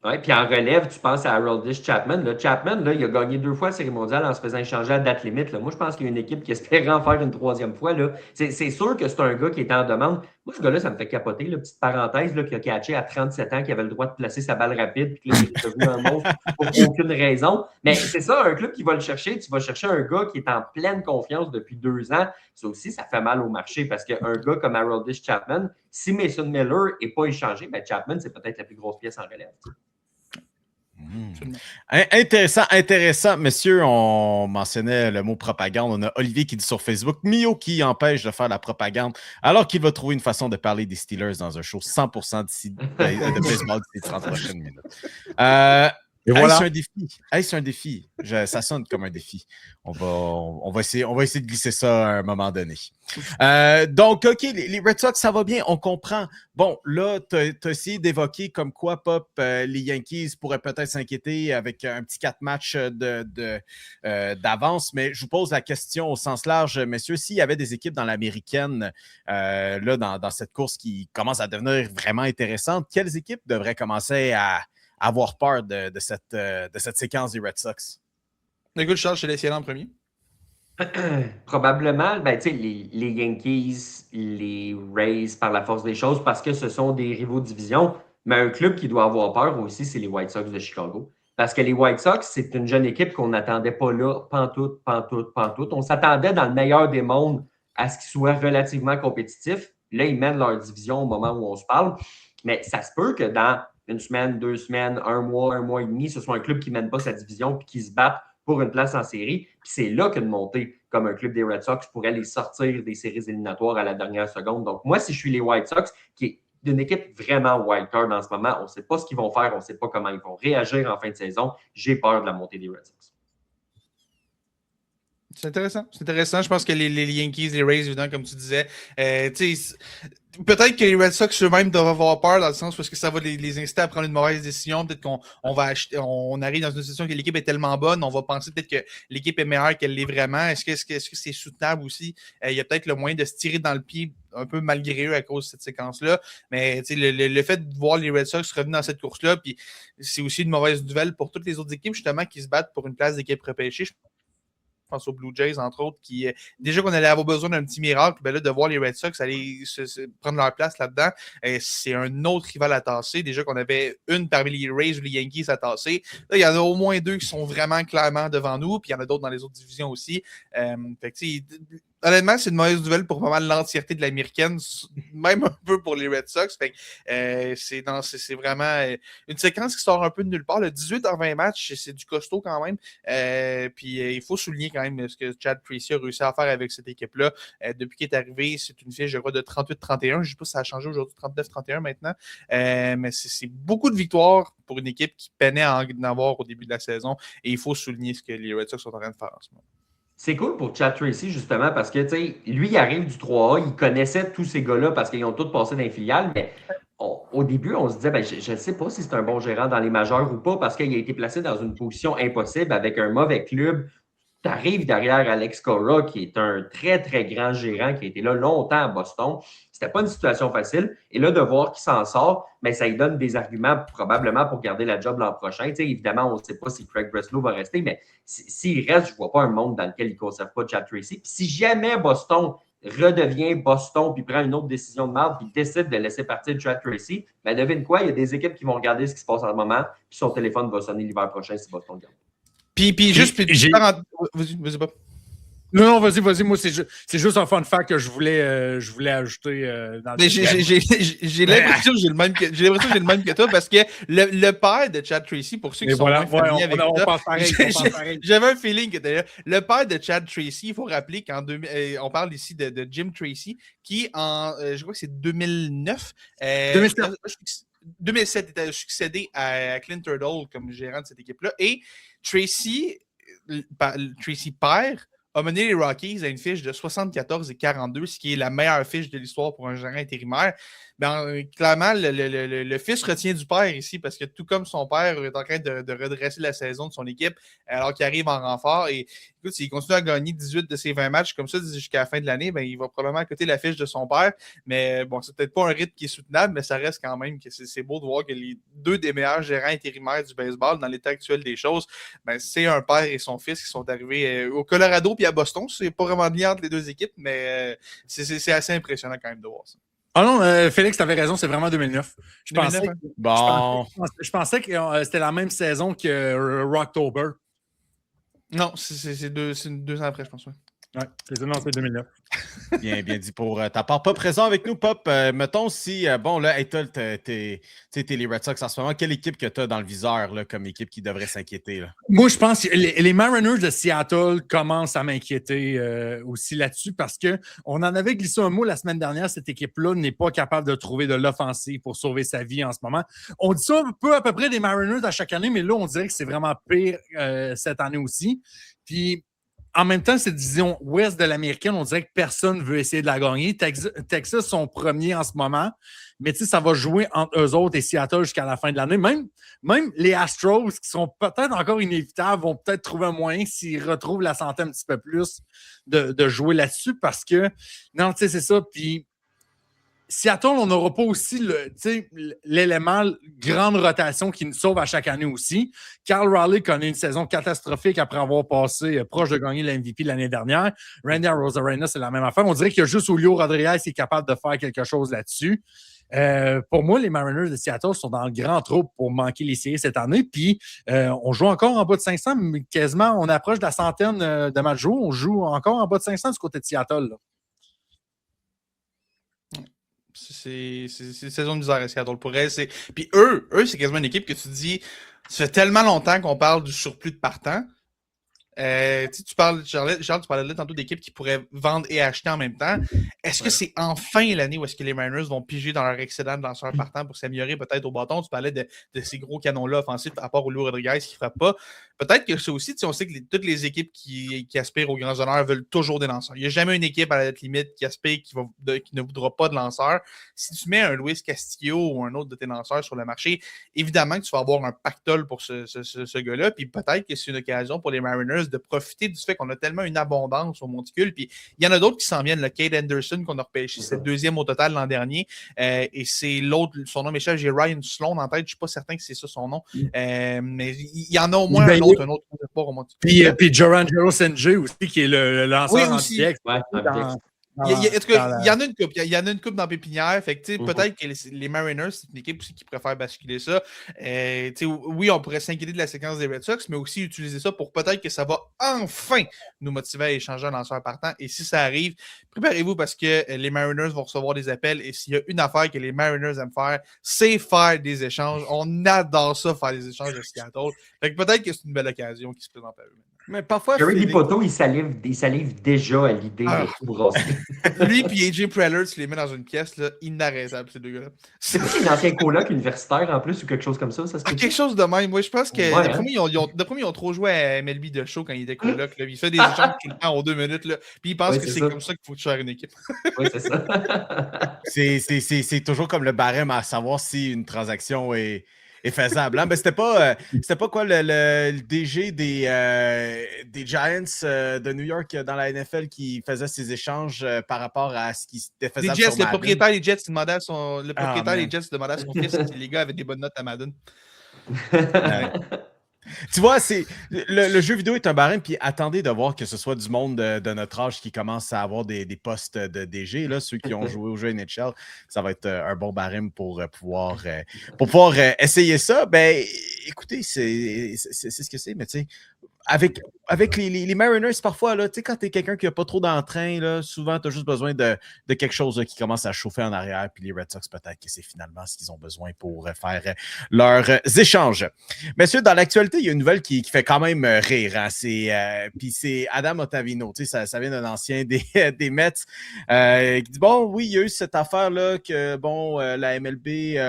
B: Oui, puis en relève, tu penses à Aroldis Chapman. Là, Chapman, là, il a gagné 2 fois la Série mondiale en se faisant échanger à date limite. Là. Moi, je pense qu'il y a une équipe qui espérait en faire une 3e fois. Là. C'est sûr que c'est un gars qui est en demande. Moi, ce gars-là, ça me fait capoter. Là, petite parenthèse, là, qui a catché à 37 ans, qui avait le droit de placer sa balle rapide, puis là, il est devenu un monstre pour aucune raison. Mais c'est ça, un club qui va le chercher. Tu vas chercher un gars qui est en pleine confiance depuis 2 ans. Ça aussi, ça fait mal au marché parce qu'un gars comme Aroldis Chapman, si Mason Miller n'est pas échangé, Chapman, c'est peut-être la plus grosse pièce en relève.
E: Intéressant. Messieurs, on mentionnait le mot propagande. On a Olivier qui dit sur Facebook, Mio qui empêche de faire la propagande alors qu'il va trouver une façon de parler des Steelers dans un show 100% de baseball d'ici 30 prochaines minutes. Et voilà. C'est un défi. Ça sonne comme un défi. On va essayer de glisser ça à un moment donné. Donc, OK, les Red Sox, ça va bien, on comprend. Bon, là, tu as essayé d'évoquer comme quoi, Pop, les Yankees pourraient peut-être s'inquiéter avec un petit 4 matchs d'avance, mais je vous pose la question au sens large, messieurs, s'il y avait des équipes dans l'américaine, là, dans cette course qui commence à devenir vraiment intéressante, quelles équipes devraient commencer à avoir peur de cette séquence des Red Sox?
F: Écoute, Charles, je te laisse y aller en premier.
B: Probablement, les Yankees, les Rays par la force des choses, parce que ce sont des rivaux de division. Mais un club qui doit avoir peur aussi, c'est les White Sox de Chicago. Parce que les White Sox, c'est une jeune équipe qu'on n'attendait pas là, pantoute. On s'attendait dans le meilleur des mondes à ce qu'ils soient relativement compétitifs. Là, ils mènent leur division au moment où on se parle. Mais ça se peut que dans 1 semaine, 2 semaines, 1 mois et demi, ce soit un club qui ne mène pas sa division et qui se batte pour une place en série. Puis c'est là qu'une montée comme un club des Red Sox pourrait les sortir des séries éliminatoires à la dernière seconde. Donc, moi, si je suis les White Sox, qui est une équipe vraiment wildcard en ce moment, on ne sait pas ce qu'ils vont faire, on ne sait pas comment ils vont réagir en fin de saison. J'ai peur de la montée des Red Sox.
F: C'est intéressant. Je pense que les Yankees, les Rays, évidemment, comme tu disais, peut-être que les Red Sox eux-mêmes doivent avoir peur dans le sens parce que ça va les inciter à prendre une mauvaise décision. Peut-être qu'on arrive dans une situation que l'équipe est tellement bonne, on va penser peut-être que l'équipe est meilleure qu'elle l'est vraiment. Est-ce que c'est soutenable aussi? Il y a peut-être le moyen de se tirer dans le pied un peu malgré eux à cause de cette séquence-là. Mais le fait de voir les Red Sox revenir dans cette course-là, puis c'est aussi une mauvaise nouvelle pour toutes les autres équipes, justement, qui se battent pour une place d'équipe repêchée. Je pense aux Blue Jays, entre autres, qui déjà qu'on allait avoir besoin d'un petit miracle, ben là, de voir les Red Sox aller prendre leur place là-dedans, c'est un autre rival à tasser. Déjà qu'on avait une parmi les Rays ou les Yankees à tasser. Là, il y en a au moins 2 qui sont vraiment clairement devant nous, puis il y en a d'autres dans les autres divisions aussi. Honnêtement, c'est une mauvaise nouvelle pour pas mal l'entièreté de l'américaine, même un peu pour les Red Sox. Fait que, c'est vraiment une séquence qui sort un peu de nulle part. Le 18 en 20 matchs, c'est du costaud quand même. Puis il faut souligner quand même ce que Chad Tracy a réussi à faire avec cette équipe-là. Depuis qu'il est arrivé, c'est une fiche, je crois, de 38-31. Je ne sais pas si ça a changé aujourd'hui, 39-31 maintenant. Mais c'est beaucoup de victoires pour une équipe qui peinait à en avoir au début de la saison. Et il faut souligner ce que les Red Sox sont en train de faire en ce moment.
B: C'est cool pour Chad Tracy, justement, parce que, tu sais, lui, il arrive du 3A, il connaissait tous ces gars-là parce qu'ils ont tous passé dans les filiales, mais au début, on se disait, je ne sais pas si c'est un bon gérant dans les majeurs ou pas, parce qu'il a été placé dans une position impossible avec un mauvais club. Tu arrives derrière Alex Cora, qui est un très, très grand gérant, qui a été là longtemps à Boston. C'était pas une situation facile. Et là, de voir qu'il s'en sort, mais ça lui donne des arguments probablement pour garder la job l'an prochain. Tu sais, évidemment, on ne sait pas si Craig Breslow va rester, mais s'il reste, je ne vois pas un monde dans lequel il ne conserve pas Chad Tracy. Puis si jamais Boston redevient Boston, puis prend une autre décision de merde, puis décide de laisser partir Chad Tracy, ben devine quoi, il y a des équipes qui vont regarder ce qui se passe en ce moment, puis son téléphone va sonner l'hiver prochain si Boston gagne.
F: Vas-y, Bob.
G: Non, vas-y. Moi, c'est juste un fun fact que je voulais ajouter dans le
F: j'ai l'impression que j'ai le même que toi parce que le père de Chad Tracy, pour ceux qui sont moins familiers avec ça, j'avais un feeling que d'ailleurs, le père de Chad Tracy, il faut rappeler on parle ici de Jim Tracy, qui je crois que c'est 2009. 2007 était succédé à Clint Turdle comme gérant de cette équipe-là. Et Tracy père, a mené les Rockies à une fiche de 74-42, ce qui est la meilleure fiche de l'histoire pour un gérant intérimaire. Clairement, le fils retient du père ici parce que tout comme son père est en train de redresser la saison de son équipe alors qu'il arrive en renfort. Et écoute, s'il continue à gagner 18 de ses 20 matchs comme ça jusqu'à la fin de l'année, il va probablement coter la fiche de son père. Mais bon, c'est peut-être pas un rythme qui est soutenable, mais ça reste quand même que c'est beau de voir que les deux des meilleurs gérants intérimaires du baseball dans l'état actuel des choses, c'est un père et son fils qui sont arrivés au Colorado puis à Boston. C'est pas vraiment de lien entre les deux équipes, mais c'est assez impressionnant quand même de voir ça.
G: Ah non, Félix, t'avais raison, c'est vraiment 2009. Je pensais que c'était la même saison que Rocktober.
F: Non, c'est 2 ans après, je pense.
G: Ouais, c'est 2009.
E: Bien dit pour ta part. Pas présent avec nous, Pop. Mettons si, bon, là, hey, t'es les Red Sox en ce moment. Quelle équipe que t'as dans le viseur là, comme équipe qui devrait s'inquiéter? Là?
G: Moi, je pense que les Mariners de Seattle commencent à m'inquiéter aussi là-dessus parce qu'on en avait glissé un mot la semaine dernière. Cette équipe-là n'est pas capable de trouver de l'offensive pour sauver sa vie en ce moment. On dit ça un peu à peu près des Mariners à chaque année, mais là, on dirait que c'est vraiment pire cette année aussi. Puis, en même temps, cette division ouest de l'américaine, on dirait que personne ne veut essayer de la gagner. Texas sont premiers en ce moment, mais ça va jouer entre eux autres et Seattle jusqu'à la fin de l'année. Même les Astros, qui sont peut-être encore inévitables, vont peut-être trouver un moyen, s'ils retrouvent la santé un petit peu plus, de jouer là-dessus parce que, non, c'est ça. Puis, Seattle, on n'aura pas aussi l'élément grande rotation qui nous sauve à chaque année aussi. Cal Raleigh connaît une saison catastrophique après avoir passé proche de gagner le MVP l'année dernière. Randy Arozarena, c'est la même affaire. On dirait qu'il y a juste Julio Rodriguez qui est capable de faire quelque chose là-dessus. Pour moi, les Mariners de Seattle sont dans le grand trou pour manquer les séries cette année. Puis, on joue encore en bas de 500, mais quasiment, on approche de la centaine de matchs joués. On joue encore en bas de 500 du côté de Seattle, là.
F: C'est une saison de misère à Seattle pour elle. Puis eux, c'est quasiment une équipe que tu dis, ça fait tellement longtemps qu'on parle du surplus de partants. Tu parles, Charles, tu parlais là tantôt d'équipes qui pourraient vendre et acheter en même temps. Est-ce que c'est enfin l'année où est-ce que les Mariners vont piger dans leur excédent de lanceurs partants pour s'améliorer peut-être au bâton? Tu parlais de ces gros canons-là offensifs à part Julio Rodriguez qui ne frappe pas. Peut-être que ça aussi, on sait que toutes les équipes qui aspirent aux grands honneurs veulent toujours des lanceurs. Il n'y a jamais une équipe à la limite qui aspire, qui ne voudra pas de lanceurs. Si tu mets un Luis Castillo ou un autre de tes lanceurs sur le marché, évidemment que tu vas avoir un pactole pour ce gars-là. Puis peut-être que c'est une occasion pour les Mariners de profiter du fait qu'on a tellement une abondance au monticule. Puis il y en a d'autres qui s'en viennent. Le Cade Anderson qu'on a repêché, c'est le deuxième au total l'an dernier. Et c'est l'autre, son nom m'échappe, j'ai Ryan Sloan en tête. Je ne suis pas certain que c'est ça son nom. Mais il y en a au moins un autre au monticule.
G: Puis Jorangelo Senje aussi, qui est le lanceur en direct.
F: Il y en a une coupe. Il y en a une coupe dans Pépinière. Fait que, peut-être que les Mariners, c'est une équipe aussi qui préfère basculer ça. Oui, on pourrait s'inquiéter de la séquence des Red Sox, mais aussi utiliser ça pour peut-être que ça va enfin nous motiver à échanger un lanceur partant. Et si ça arrive, préparez-vous parce que les Mariners vont recevoir des appels. Et s'il y a une affaire que les Mariners aiment faire, c'est faire des échanges. On adore ça, faire des échanges de Seattle. Fait que peut-être que c'est une belle occasion qui se présente à eux.
E: Mais parfois,
B: Jerry Dipoto, il salive déjà à l'idée de tout brasser.
F: Lui et AJ Preller, tu les mets dans une pièce, là, inarrêtable, ces deux gars-là.
B: C'est pas un ancien coloc universitaire en plus ou quelque chose comme ça?
F: Quelque chose de même. Moi, je pense que d'après moi, ils ont trop joué à MLB de show quand il était coloc. Là. Il fait des échanges tout le temps en 2 minutes. Là. Puis il pense que c'est comme ça qu'il faut que tu fasses une équipe.
B: Oui, c'est ça.
E: c'est toujours comme le barème à savoir si une transaction est faisable. Hein? Ben, c'était pas quoi le DG des Giants de New York dans la NFL qui faisait ses échanges par rapport à ce qui était faisable sur Madden.
F: Le propriétaire des Jets demandait à son fils si les gars avaient des bonnes notes à Madden.
E: Tu vois, le jeu vidéo est un barème, puis attendez de voir que ce soit du monde de notre âge qui commence à avoir des postes de DG. Là, ceux qui ont joué au jeu NHL, ça va être un bon barème pour pouvoir essayer ça. Ben, écoutez, c'est ce que c'est, mais tu sais, avec les Mariners, parfois, là, quand tu es quelqu'un qui n'a pas trop d'entrain, là, souvent, tu as juste besoin de quelque chose là, qui commence à chauffer en arrière. Puis les Red Sox, peut-être que c'est finalement ce qu'ils ont besoin pour faire leurs échanges. Messieurs, dans l'actualité, il y a une nouvelle qui fait quand même rire. Hein, puis c'est Adam Ottavino. Ça vient d'un ancien des Mets qui dit, bon, oui, il y a eu cette affaire-là que, bon, la MLB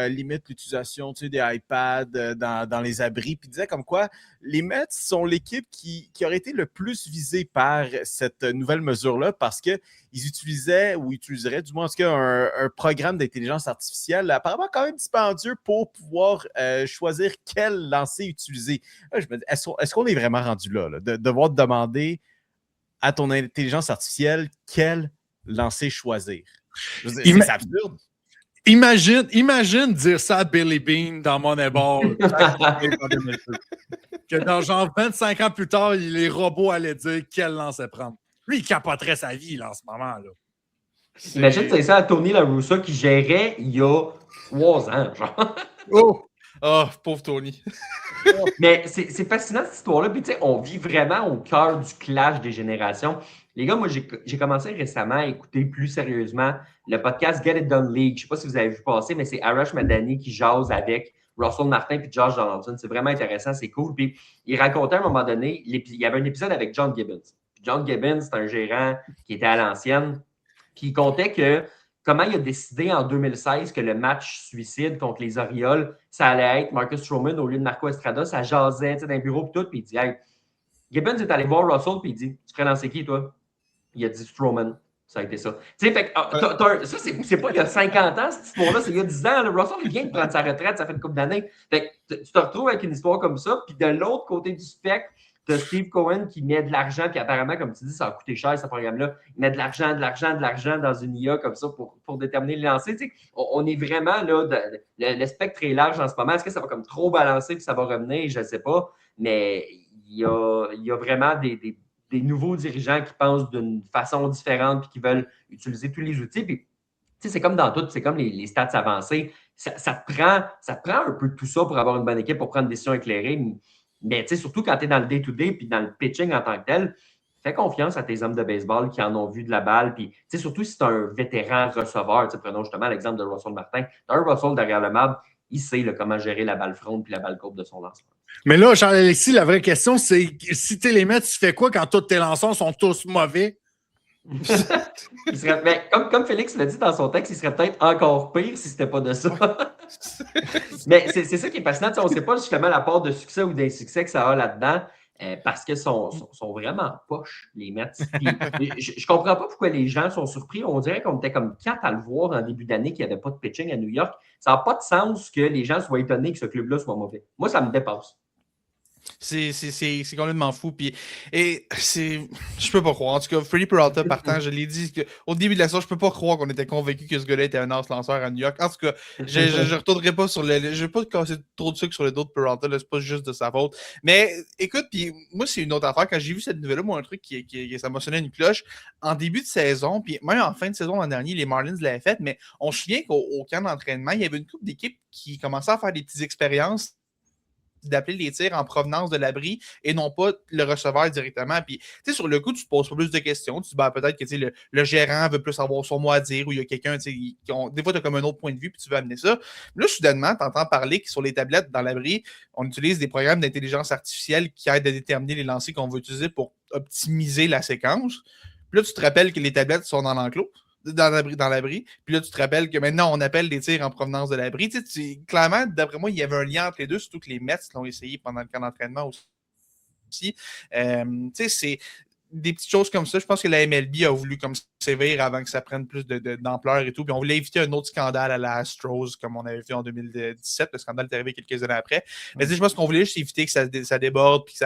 E: limite l'utilisation des iPads dans les abris. Puis il disait comme quoi les Mets sont l'équipe qui aurait été le plus visée par cette nouvelle mesure-là parce qu'ils utilisaient, ou utiliseraient du moins en tout cas, un programme d'intelligence artificielle apparemment quand même dispendieux pour pouvoir choisir quel lancer utiliser. Là, je me dis, est-ce qu'on est vraiment rendu là, de devoir te demander à ton intelligence artificielle quel lancer choisir? C'est absurde.
G: Imagine dire ça à Billy Bean dans Moneyball. Que dans genre 25 ans plus tard, les robots allaient dire quel lancer prendre. Lui, il capoterait sa vie là, en ce moment. Là.
B: Imagine, c'est ça à Tony La Russa qui gérait il y a 3 ans. Genre.
F: Oh, pauvre Tony.
B: Mais c'est fascinant cette histoire-là. Puis, tu sais, on vit vraiment au cœur du clash des générations. Les gars, moi, j'ai commencé récemment à écouter plus sérieusement le podcast Get It Done League. Je ne sais pas si vous avez vu passer, mais c'est Arash Madani qui jase avec Russell Martin et Josh Donaldson. C'est vraiment intéressant, c'est cool. Puis, il racontait à un moment donné, il y avait un épisode avec John Gibbons. Puis John Gibbons, c'est un gérant qui était à l'ancienne. Puis, il comptait que comment il a décidé en 2016 que le match suicide contre les Orioles, ça allait être Marcus Stroman au lieu de Marco Estrada. Ça jasait dans un bureau et tout. Puis il dit, hey, Gibbons est allé voir Russell puis il dit, tu ferais lancer qui, toi? Il a dit Stroman. Ça a été ça. Tu sais, fait ça, c'est pas il y a 50 ans, cette histoire-là, c'est il y a 10 ans. Là. Russell, il vient de prendre sa retraite, ça fait une couple d'années. Fait que tu te retrouves avec une histoire comme ça. Puis de l'autre côté du spectre, tu as Steve Cohen qui met de l'argent, puis apparemment, comme tu dis, ça a coûté cher, ce programme-là. Il met de l'argent dans une IA comme ça pour déterminer les lancers. Tu sais, on est vraiment là, le spectre est large en ce moment. Est-ce que ça va comme trop balancer puis ça va revenir? Je ne sais pas. Mais il y a vraiment des nouveaux dirigeants qui pensent d'une façon différente puis qui veulent utiliser tous les outils. Puis, tu sais, c'est comme dans tout, c'est comme les stats avancés. Ça te prend un peu de tout ça pour avoir une bonne équipe, pour prendre des décisions éclairées. Mais tu sais, surtout quand tu es dans le day-to-day puis dans le pitching en tant que tel, fais confiance à tes hommes de baseball qui en ont vu de la balle. Puis, tu sais, surtout si tu es un vétéran receveur, prenons justement l'exemple de Russell Martin. Tu as un Russell derrière le marbre, il sait comment gérer la balle fronde puis la balle courbe de son lancement.
G: Mais là, Charles-Alexis, la vraie question, c'est si tu les mets, tu fais quoi quand tous tes lanceurs sont tous mauvais?
B: Mais comme Félix l'a dit dans son texte, il serait peut-être encore pire si c'était pas de ça. Mais c'est ça qui est fascinant. On ne sait pas justement la part de succès ou d'insuccès que ça a là-dedans parce qu'ils sont vraiment poches, les Mets. Je comprends pas pourquoi les gens sont surpris. On dirait qu'on était comme 4 à le voir en début d'année qu'il n'y avait pas de pitching à New York. Ça n'a pas de sens que les gens soient étonnés que ce club-là soit mauvais. Moi, ça me dépasse.
F: C'est complètement fou. Puis, je peux pas croire. En tout cas, Freddie Peralta partant, je l'ai dit au début de la saison, je peux pas croire qu'on était convaincu que ce gars-là était un as-lanceur à New York. En tout cas, je retournerai pas sur je vais pas casser trop de sucre sur les dos de Peralta. C'est pas juste de sa faute. Mais écoute, puis moi, c'est une autre affaire. Quand j'ai vu cette nouvelle-là, moi, un truc ça m'a sonné une cloche. En début de saison, puis même en fin de saison l'an dernier, les Marlins l'avaient fait, mais on se souvient qu'au camp d'entraînement, il y avait une couple d'équipes qui commençaient à faire des petites expériences d'appeler les tirs en provenance de l'abri et non pas le receveur directement. Puis, tu sais, sur le coup, tu te poses pas plus de questions. Tu te dis, peut-être que le gérant veut plus avoir son mot à dire ou il y a quelqu'un, des fois, tu as comme un autre point de vue puis tu veux amener ça. Là, soudainement, tu entends parler que sur les tablettes dans l'abri, on utilise des programmes d'intelligence artificielle qui aident à déterminer les lancers qu'on va utiliser pour optimiser la séquence. Puis là, tu te rappelles que les tablettes sont dans l'enclos. Dans l'abri. Puis là, tu te rappelles que maintenant, on appelle des tirs en provenance de l'abri. Clairement, d'après moi, il y avait un lien entre les deux, surtout que les Mets l'ont essayé pendant le camp d'entraînement aussi. des petites choses comme ça. Je pense que la MLB a voulu comme sévir avant que ça prenne plus d'ampleur et tout. Puis on voulait éviter un autre scandale à la Astros, comme on avait fait en 2017. Le scandale est arrivé quelques années après. Mais je pense qu'on voulait juste éviter que ça déborde. Puis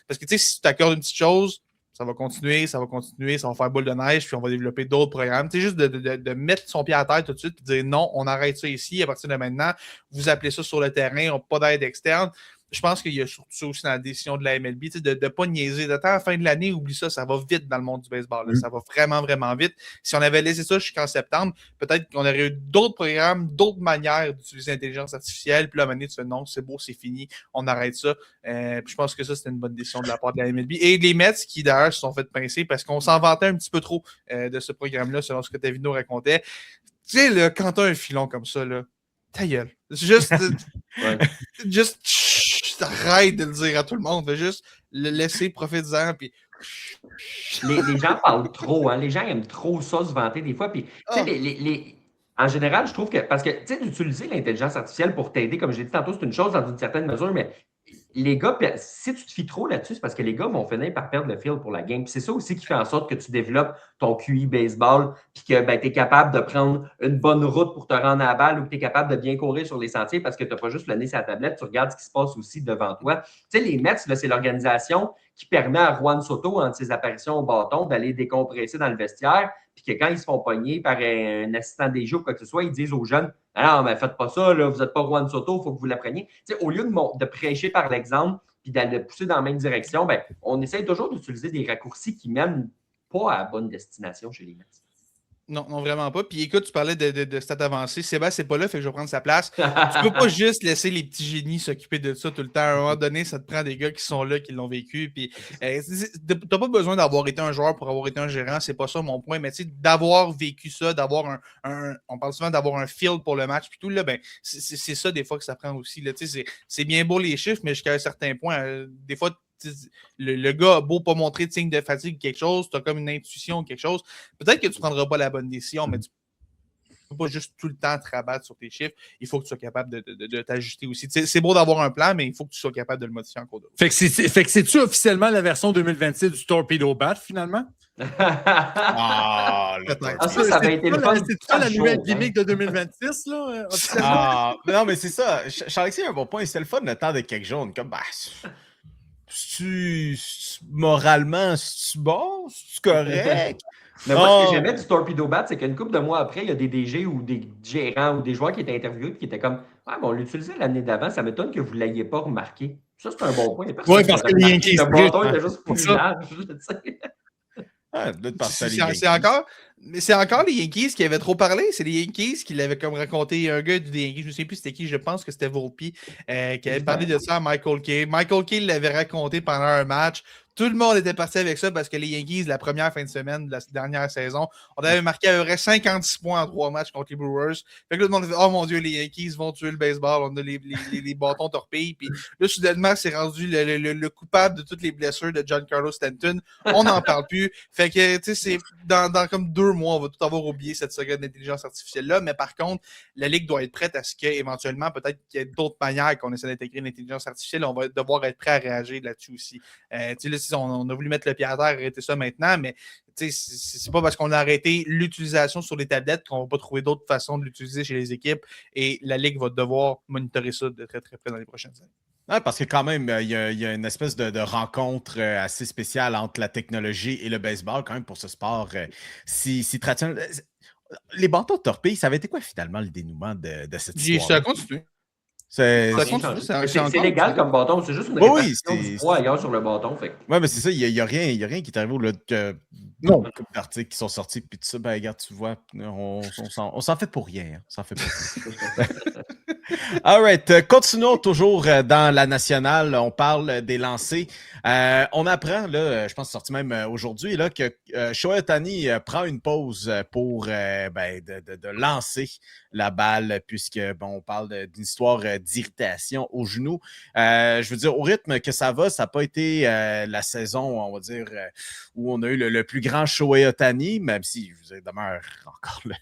F: parce que si tu t'accordes une petite chose, ça va continuer, ça va faire boule de neige, puis on va développer d'autres programmes. C'est juste de mettre son pied à terre tout de suite et de dire non, on arrête ça ici. À partir de maintenant, vous appelez ça sur le terrain, on n'a pas d'aide externe. Je pense qu'il y a surtout ça aussi dans la décision de la MLB, de ne pas niaiser. D'attendre à la fin de l'année, oublie ça va vite dans le monde du baseball. Ça va vraiment, vraiment vite. Si on avait laissé ça jusqu'en septembre, peut-être qu'on aurait eu d'autres programmes, d'autres manières d'utiliser l'intelligence artificielle. Puis là, à un moment donné, tu fais non, c'est beau, c'est fini, on arrête ça. Puis je pense que ça, c'était une bonne décision de la part de la MLB. Et les Mets qui, d'ailleurs, se sont fait pincer parce qu'on s'en vantait un petit peu trop de ce programme-là, selon ce que Tavino racontait. Tu sais, là, quand tu as un filon comme ça, là, ta gueule. Juste, juste arrête de le dire à tout le monde. Juste le laisser profiter-en. Puis...
B: Les gens parlent trop. Hein? Les gens aiment trop ça, se vanter des fois. Puis, en général, je trouve que... Parce que, tu sais, d'utiliser l'intelligence artificielle pour t'aider, comme j'ai dit tantôt, c'est une chose dans une certaine mesure, mais les gars, si tu te fies trop là-dessus, c'est parce que les gars vont finir par perdre le fil pour la game. Puis c'est ça aussi qui fait en sorte que tu développes ton QI baseball, puis que tu es capable de prendre une bonne route pour te rendre à la balle ou que tu es capable de bien courir sur les sentiers parce que tu n'as pas juste le nez sur la tablette, tu regardes ce qui se passe aussi devant toi. Tu sais, les Mets, là, c'est l'organisation qui permet à Juan Soto, entre ses apparitions au bâton, d'aller décompresser dans le vestiaire, puis que quand ils se font pogner par un assistant des jeux ou quoi que ce soit, ils disent aux jeunes « Ah non, mais faites pas ça, là, vous n'êtes pas Juan Soto, il faut que vous l'appreniez. » Tu sais, au lieu de prêcher par l'exemple puis de pousser dans la même direction, ben, on essaye toujours d'utiliser des raccourcis qui mènent pas à la bonne destination chez les Mets.
F: Non, vraiment pas. Puis écoute, tu parlais de stats avancées. Sébastien n'est pas là, fait que je vais prendre sa place. Tu peux pas juste laisser les petits génies s'occuper de ça tout le temps. À un moment donné, ça te prend des gars qui sont là, qui l'ont vécu. Puis t'as pas besoin d'avoir été un joueur pour avoir été un gérant, c'est pas ça mon point. Mais tu sais, d'avoir vécu ça, d'avoir on parle souvent d'avoir un feel pour le match, puis tout, là, ben, c'est ça des fois que ça prend aussi. Là. C'est bien beau les chiffres, mais jusqu'à un certain point, des fois, le gars a beau pas montrer de signe de fatigue quelque chose, tu as comme une intuition quelque chose, peut-être que tu ne prendras pas la bonne décision, mais tu ne peux pas juste tout le temps te rabattre sur tes chiffres. Il faut que tu sois capable de t'ajuster aussi. C'est beau d'avoir un plan, mais il faut que tu sois capable de le modifier en cours de route.
G: Fait que c'est-tu officiellement la version 2026 du Torpedo Bat, finalement?
B: Ça va être le fun.
G: C'est ça la nouvelle gimmick de 2026, là, officiellement?
E: Non, mais c'est ça. Charles-Alexis a un bon point. C'est le fun le temps de quelques jours. Comme, moralement, c'est-tu bon? C'est-tu correct?
B: Mais moi, ce que j'aimais du Torpedo Bat, c'est qu'une couple de mois après, il y a des DG ou des gérants ou des joueurs qui étaient interviewés et qui étaient comme « Ouais, mais on l'utilisait l'année d'avant, ça m'étonne que vous ne l'ayez pas remarqué. » Ça, c'est un bon point.
G: Oui, parce que les Yankees...
B: Le bâton était juste plus large.
F: C'est encore les Yankees qui avaient trop parlé. C'est les Yankees qui l'avaient comme raconté. Un gars des Yankees, je ne sais plus c'était qui, je pense que c'était Volpe, qui avait parlé de ça à Michael Kay. Michael Kay l'avait raconté pendant un match. Tout le monde était parti avec ça parce que les Yankees, la première fin de semaine de la dernière saison, on avait marqué à peu près 56 points en 3 matchs contre les Brewers. Fait que là, tout le monde a fait « Oh mon Dieu, les Yankees vont tuer le baseball, on a les bâtons torpilles. » Puis là, soudainement, c'est rendu le coupable de toutes les blessures de Giancarlo Stanton. On n'en parle plus. Fait que, tu sais, c'est dans comme 2 mois, on va tout avoir oublié cette saga d'intelligence artificielle-là. Mais par contre, la Ligue doit être prête à ce qu'éventuellement, peut-être qu'il y ait d'autres manières qu'on essaie d'intégrer l'intelligence artificielle. On va devoir être prêt à réagir là-dessus aussi. Tu sais, là, on a voulu mettre le pied à terre, arrêter ça maintenant, mais c'est pas parce qu'on a arrêté l'utilisation sur les tablettes qu'on va pas trouver d'autres façons de l'utiliser chez les équipes et la Ligue va devoir monitorer ça de très très près dans les prochaines années.
E: Ouais, parce que quand même, il y a une espèce de rencontre assez spéciale entre la technologie et le baseball quand même pour ce sport si traditionnel. Les bâtons de torpille, ça avait été quoi finalement le dénouement de cette histoire?
F: Ça continue.
E: C'est
B: légal comme bâton, c'est juste une répartition du poids ailleurs sur le bâton.
E: Oui, mais c'est ça, il n'y a rien qui est arrivé non, comme d'articles qui sont sortis, puis tout ça, ben regarde, tu vois, on s'en fait pour rien. On s'en fait pour rien. All right, continuons toujours dans la nationale. On parle des lancers. On apprend, là, je pense que c'est sorti même aujourd'hui, là, que Shohei Ohtani prend une pause pour de lancer la balle, puisque on parle d'une histoire d'irritation au genou. Je veux dire, au rythme que ça va, ça n'a pas été la saison, on va dire, où on a eu le plus grand Shohei Ohtani, même si, je veux dire, demeure encore le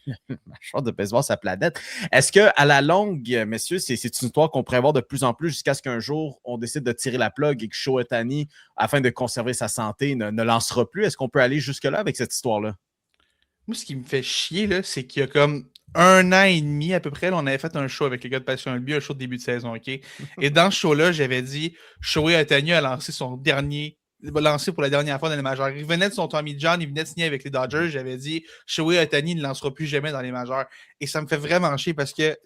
E: joueur de baseball sur la planète. Est-ce qu'à la longue, messieurs, c'est une histoire qu'on pourrait voir de plus en plus jusqu'à ce qu'un jour, on décide de tirer la plug et que Shohei Ohtani, afin de conserver sa santé, ne lancera plus. Est-ce qu'on peut aller jusque-là avec cette histoire-là?
F: Moi, ce qui me fait chier, là, c'est qu'il y a comme 1 an et demi à peu près, là, on avait fait un show avec les gars de Passion LB, un show de début de saison, OK? Et dans ce show-là, j'avais dit Shohei Ohtani a lancé pour la dernière fois dans les majeurs. Il venait de son Tommy John, il venait de signer avec les Dodgers. J'avais dit Shohei Ohtani ne lancera plus jamais dans les majeurs. Et ça me fait vraiment chier parce que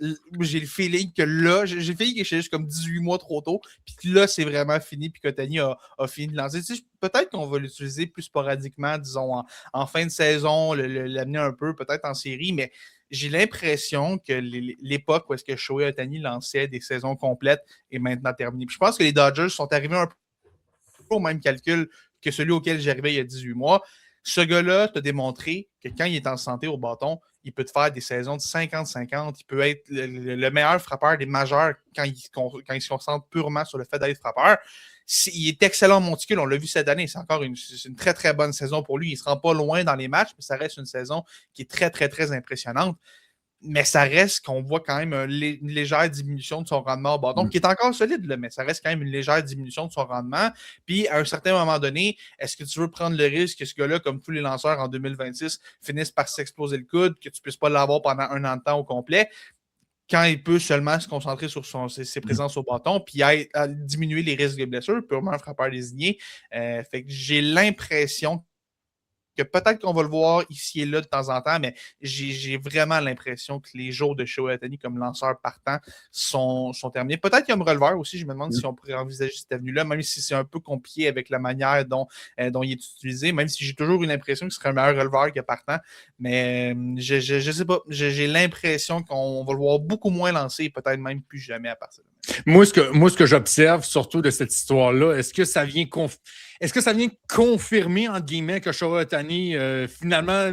F: j'ai le feeling que là, j'ai le feeling que je suis juste comme 18 mois trop tôt, puis que là, c'est vraiment fini, puis qu'Ohtani a fini de lancer. Tu sais, peut-être qu'on va l'utiliser plus sporadiquement, disons, en fin de saison, l'amener un peu, peut-être en série, mais j'ai l'impression que l'époque où est-ce que Shohei Ohtani lançait des saisons complètes est maintenant terminée. Puis je pense que les Dodgers sont arrivés un peu au même calcul que celui auquel j'arrivais il y a 18 mois. Ce gars-là t'a démontré que quand il est en santé au bâton, il peut te faire des saisons de 50-50. Il peut être le meilleur frappeur des majeurs quand il se concentre purement sur le fait d'être frappeur. Il est excellent monticule, on l'a vu cette année. C'est encore une très, très bonne saison pour lui. Il ne se rend pas loin dans les matchs, mais ça reste une saison qui est très, très, très impressionnante. Mais ça reste qu'on voit quand même une légère diminution de son rendement au bâton, qui est encore solide, là, mais ça reste quand même une légère diminution de son rendement. Puis, à un certain moment donné, est-ce que tu veux prendre le risque que ce gars-là, comme tous les lanceurs en 2026, finisse par s'exploser le coude, que tu ne puisses pas l'avoir pendant 1 an de temps au complet, quand il peut seulement se concentrer sur ses présences au bâton, puis à diminuer les risques de blessures, purement un frappeur désigné. Fait que j'ai l'impression que peut-être qu'on va le voir ici et là de temps en temps, mais j'ai vraiment l'impression que les jours de Shohei Ohtani comme lanceur partant sont terminés. Peut-être qu'il y a un releveur aussi, je me demande si on pourrait envisager cette avenue-là, même si c'est un peu compliqué avec la manière dont il est utilisé, même si j'ai toujours eu l'impression que ce serait un meilleur releveur que partant, mais je sais pas, j'ai l'impression qu'on va le voir beaucoup moins lancer et peut-être même plus jamais à partir de là.
G: Moi, ce que j'observe surtout de cette histoire-là, est-ce que ça vient confirmer, entre guillemets, que Shohei Ohtani, finalement,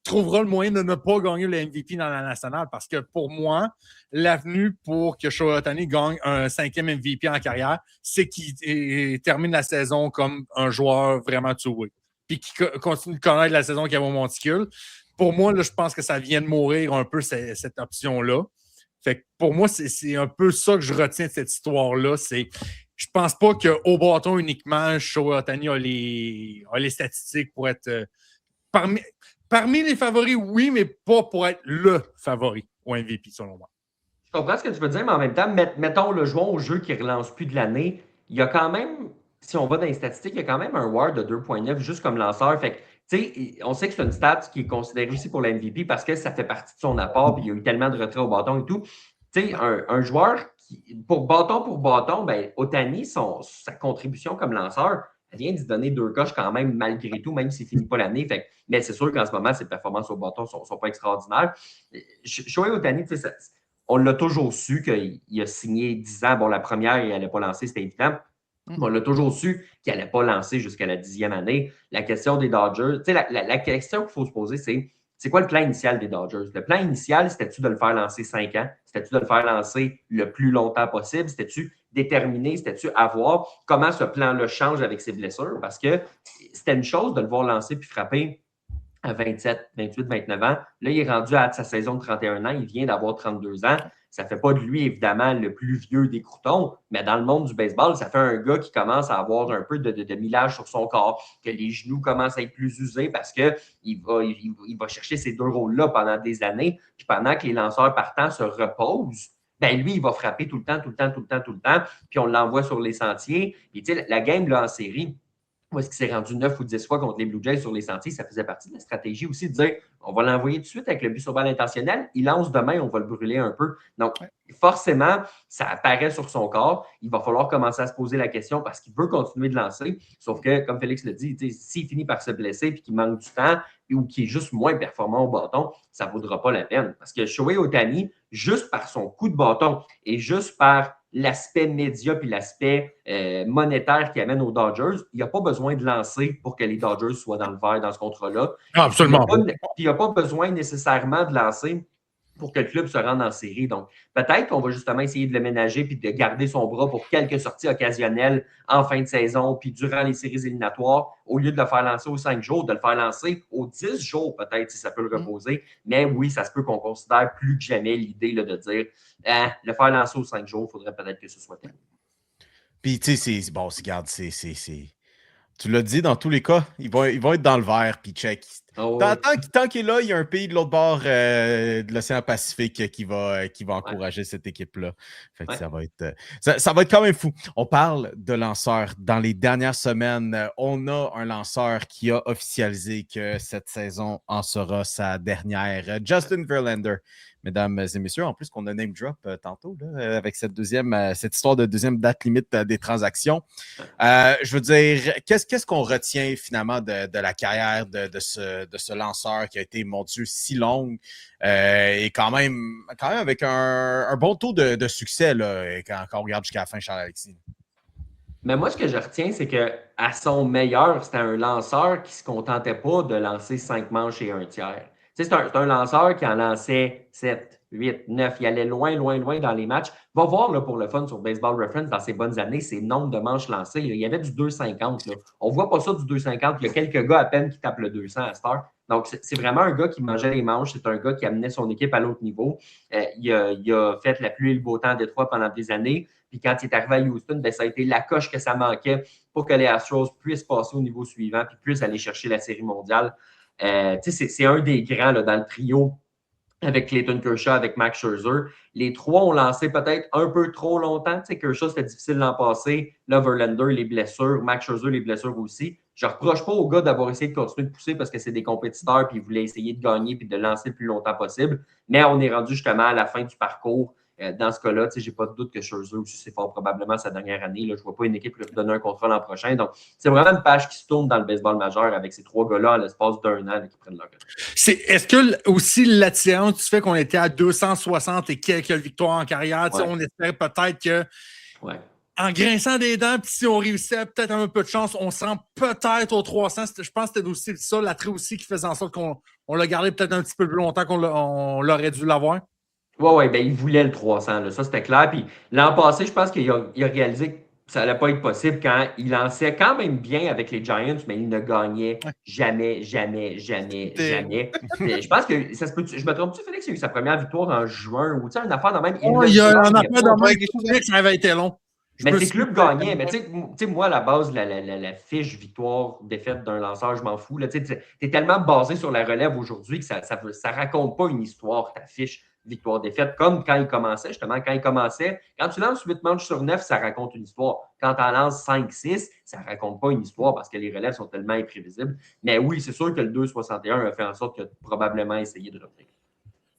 G: trouvera le moyen de ne pas gagner le MVP dans la nationale? Parce que pour moi, l'avenue pour que Shohei Ohtani gagne un 5e MVP en carrière, c'est qu'il termine la saison comme un joueur vraiment two-way. Puis qu'il continue de connaître la saison qu'il y a au monticule. Pour moi, là, je pense que ça vient de mourir un peu cette option-là. Fait que pour moi, c'est un peu ça que je retiens de cette histoire-là. Je pense pas qu'au bâton uniquement, Shohei Ohtani a les statistiques pour être parmi les favoris, oui, mais pas pour être le favori au MVP, selon moi.
B: Je comprends ce que tu veux dire, mais en même temps, mettons le joueur au jeu qui ne relance plus de l'année, il y a quand même, si on va dans les statistiques, il y a quand même un WAR de 2.9 juste comme lanceur. Fait que, tu sais, on sait que c'est une stat qui est considérée aussi pour la MVP parce que ça fait partie de son apport, puis il y a eu tellement de retraits au bâton et tout. Tu sais, un joueur pour bâton, ben, Ohtani, sa contribution comme lanceur, elle vient d'y donner 2 coches quand même, malgré tout, même s'il ne finit pas l'année. Mais c'est sûr qu'en ce moment, ses performances au bâton ne sont pas extraordinaires. Shohei Ohtani, on l'a toujours su qu'il a signé 10 ans. Bon, la première, il n'allait pas lancer, c'était évident. On l'a toujours su qu'il n'allait pas lancer jusqu'à la 10e année. La question des Dodgers, la question qu'il faut se poser, c'est quoi le plan initial des Dodgers? Le plan initial, c'était-tu de le faire lancer 5 ans? C'était-tu de le faire lancer le plus longtemps possible? C'était-tu déterminé? C'était-tu à voir comment ce plan-là change avec ses blessures? Parce que c'était une chose de le voir lancer puis frapper à 27, 28, 29 ans. Là, il est rendu à sa saison de 31 ans. Il vient d'avoir 32 ans. Ça ne fait pas de lui, évidemment, le plus vieux des croutons, mais dans le monde du baseball, ça fait un gars qui commence à avoir un peu de millage sur son corps, que les genoux commencent à être plus usés parce qu'il va chercher ces 2 rôles-là pendant des années. Puis pendant que les lanceurs partants se reposent, ben lui, il va frapper tout le temps. Puis on l'envoie sur les sentiers. Puis tu sais, la game là, en série, où est-ce qu'il s'est rendu 9 ou 10 fois contre les Blue Jays sur les sentiers? Ça faisait partie de la stratégie aussi de dire on va l'envoyer tout de suite avec le but sur balle intentionnel. Il lance demain, on va le brûler un peu. Donc, forcément, ça apparaît sur son corps. Il va falloir commencer à se poser la question parce qu'il veut continuer de lancer. Sauf que, comme Félix le dit, s'il finit par se blesser et qu'il manque du temps ou qu'il est juste moins performant au bâton, ça ne vaudra pas la peine. Parce que Shohei Ohtani, juste par son coup de bâton et juste par l'aspect média puis l'aspect monétaire qui amène aux Dodgers, il n'y a pas besoin de lancer pour que les Dodgers soient dans le vert dans ce contrat-là.
G: Absolument.
B: Il n'y a pas besoin nécessairement de lancer pour que le club se rende en série. Donc, peut-être qu'on va justement essayer de le ménager puis de garder son bras pour quelques sorties occasionnelles en fin de saison puis durant les séries éliminatoires, au lieu de le faire lancer aux 5 jours, de le faire lancer aux 10 jours peut-être si ça peut le reposer. Mais oui, ça se peut qu'on considère plus que jamais l'idée là, de dire le faire lancer aux 5 jours, il faudrait peut-être que ce soit terminé.
E: Puis, tu sais, regarde, tu l'as dit, dans tous les cas, ils vont être dans le vert, puis check. Tant qu'il est là, il y a un pays de l'autre bord de l'océan Pacifique qui va encourager cette équipe-là. Fait que ça va être quand même fou. On parle de lanceurs. Dans les dernières semaines, on a un lanceur qui a officialisé que cette saison en sera sa dernière. Justin Verlander. Mesdames et messieurs, en plus qu'on a name drop tantôt là, avec cette histoire de deuxième date limite des transactions. Je veux dire, qu'est-ce qu'on retient finalement de la carrière de ce lanceur qui a été, mon Dieu, si longue et quand même avec un bon taux de succès là, quand on regarde jusqu'à la fin, Charles-Alexis.
B: Mais moi, ce que je retiens, c'est qu'à son meilleur, c'était un lanceur qui ne se contentait pas de lancer 5 manches et un tiers. Tu sais, c'est un lanceur qui en lançait 7, 8, 9. Il allait loin, loin, loin dans les matchs. Va voir là, pour le fun sur Baseball Reference dans ses bonnes années, ses nombres de manches lancées. Là. Il y avait du 2,50. Là. On ne voit pas ça du 2,50. Il y a quelques gars à peine qui tapent le 200 à cette heure. Donc, c'est vraiment un gars qui mangeait les manches. C'est un gars qui amenait son équipe à l'autre niveau. Il a fait la pluie et le beau temps à Détroit pendant des années. Puis quand il est arrivé à Houston, ben, ça a été la coche que ça manquait pour que les Astros puissent passer au niveau suivant puis puissent aller chercher la Série mondiale. C'est un des grands là, dans le trio avec Clayton Kershaw, avec Max Scherzer. Les trois ont lancé peut-être un peu trop longtemps. Kershaw, c'était difficile l'an passé. Là, Verlander, les blessures. Max Scherzer, les blessures aussi. Je ne reproche pas aux gars d'avoir essayé de continuer de pousser parce que c'est des compétiteurs et ils voulaient essayer de gagner et de lancer le plus longtemps possible. Mais on est rendu justement à la fin du parcours. Dans ce cas-là, je n'ai pas de doute que Scherzer aussi, c'est fort probablement sa dernière année. Là. Je ne vois pas une équipe lui donner un contrat l'an prochain. Donc, c'est vraiment une page qui se tourne dans le baseball majeur avec ces trois gars-là à l'espace d'un an là, qui prennent leur retraite.
G: Est-ce que aussi l'attirance du fait qu'on était à 260 et quelques victoires en carrière, on espère peut-être que en grinçant des dents, puis si on réussissait peut-être un peu de chance, on se rend peut-être aux 300. Je pense que c'était aussi ça, l'attrait aussi qui faisait en sorte qu'on l'a gardé peut-être un petit peu plus longtemps qu'on l'aurait dû l'avoir.
B: Oui, ben, il voulait le 300, là, ça c'était clair. Puis l'an passé, je pense qu'il a réalisé que ça n'allait pas être possible quand il lançait quand même bien avec les Giants, mais il ne gagnait jamais. Je pense que ça se peut. Je me trompe-tu, Félix, il a eu sa première victoire en juin ou une affaire de même.
G: Il y a un affaire de même. Ça avait été long.
B: Mais ses clubs gagnaient. Mais tu sais, moi, à la base, la fiche victoire-défaite d'un lanceur, je m'en fous. Tu es tellement basé sur la relève aujourd'hui que ça raconte pas une histoire, ta fiche victoire-défaite, comme quand il commençait, justement. Quand tu lances 8 manches sur 9, ça raconte une histoire. Quand tu en lances 5-6, ça ne raconte pas une histoire parce que les relèves sont tellement imprévisibles. Mais oui, c'est sûr que le 2,61 a fait en sorte qu'il a probablement essayé de revenir.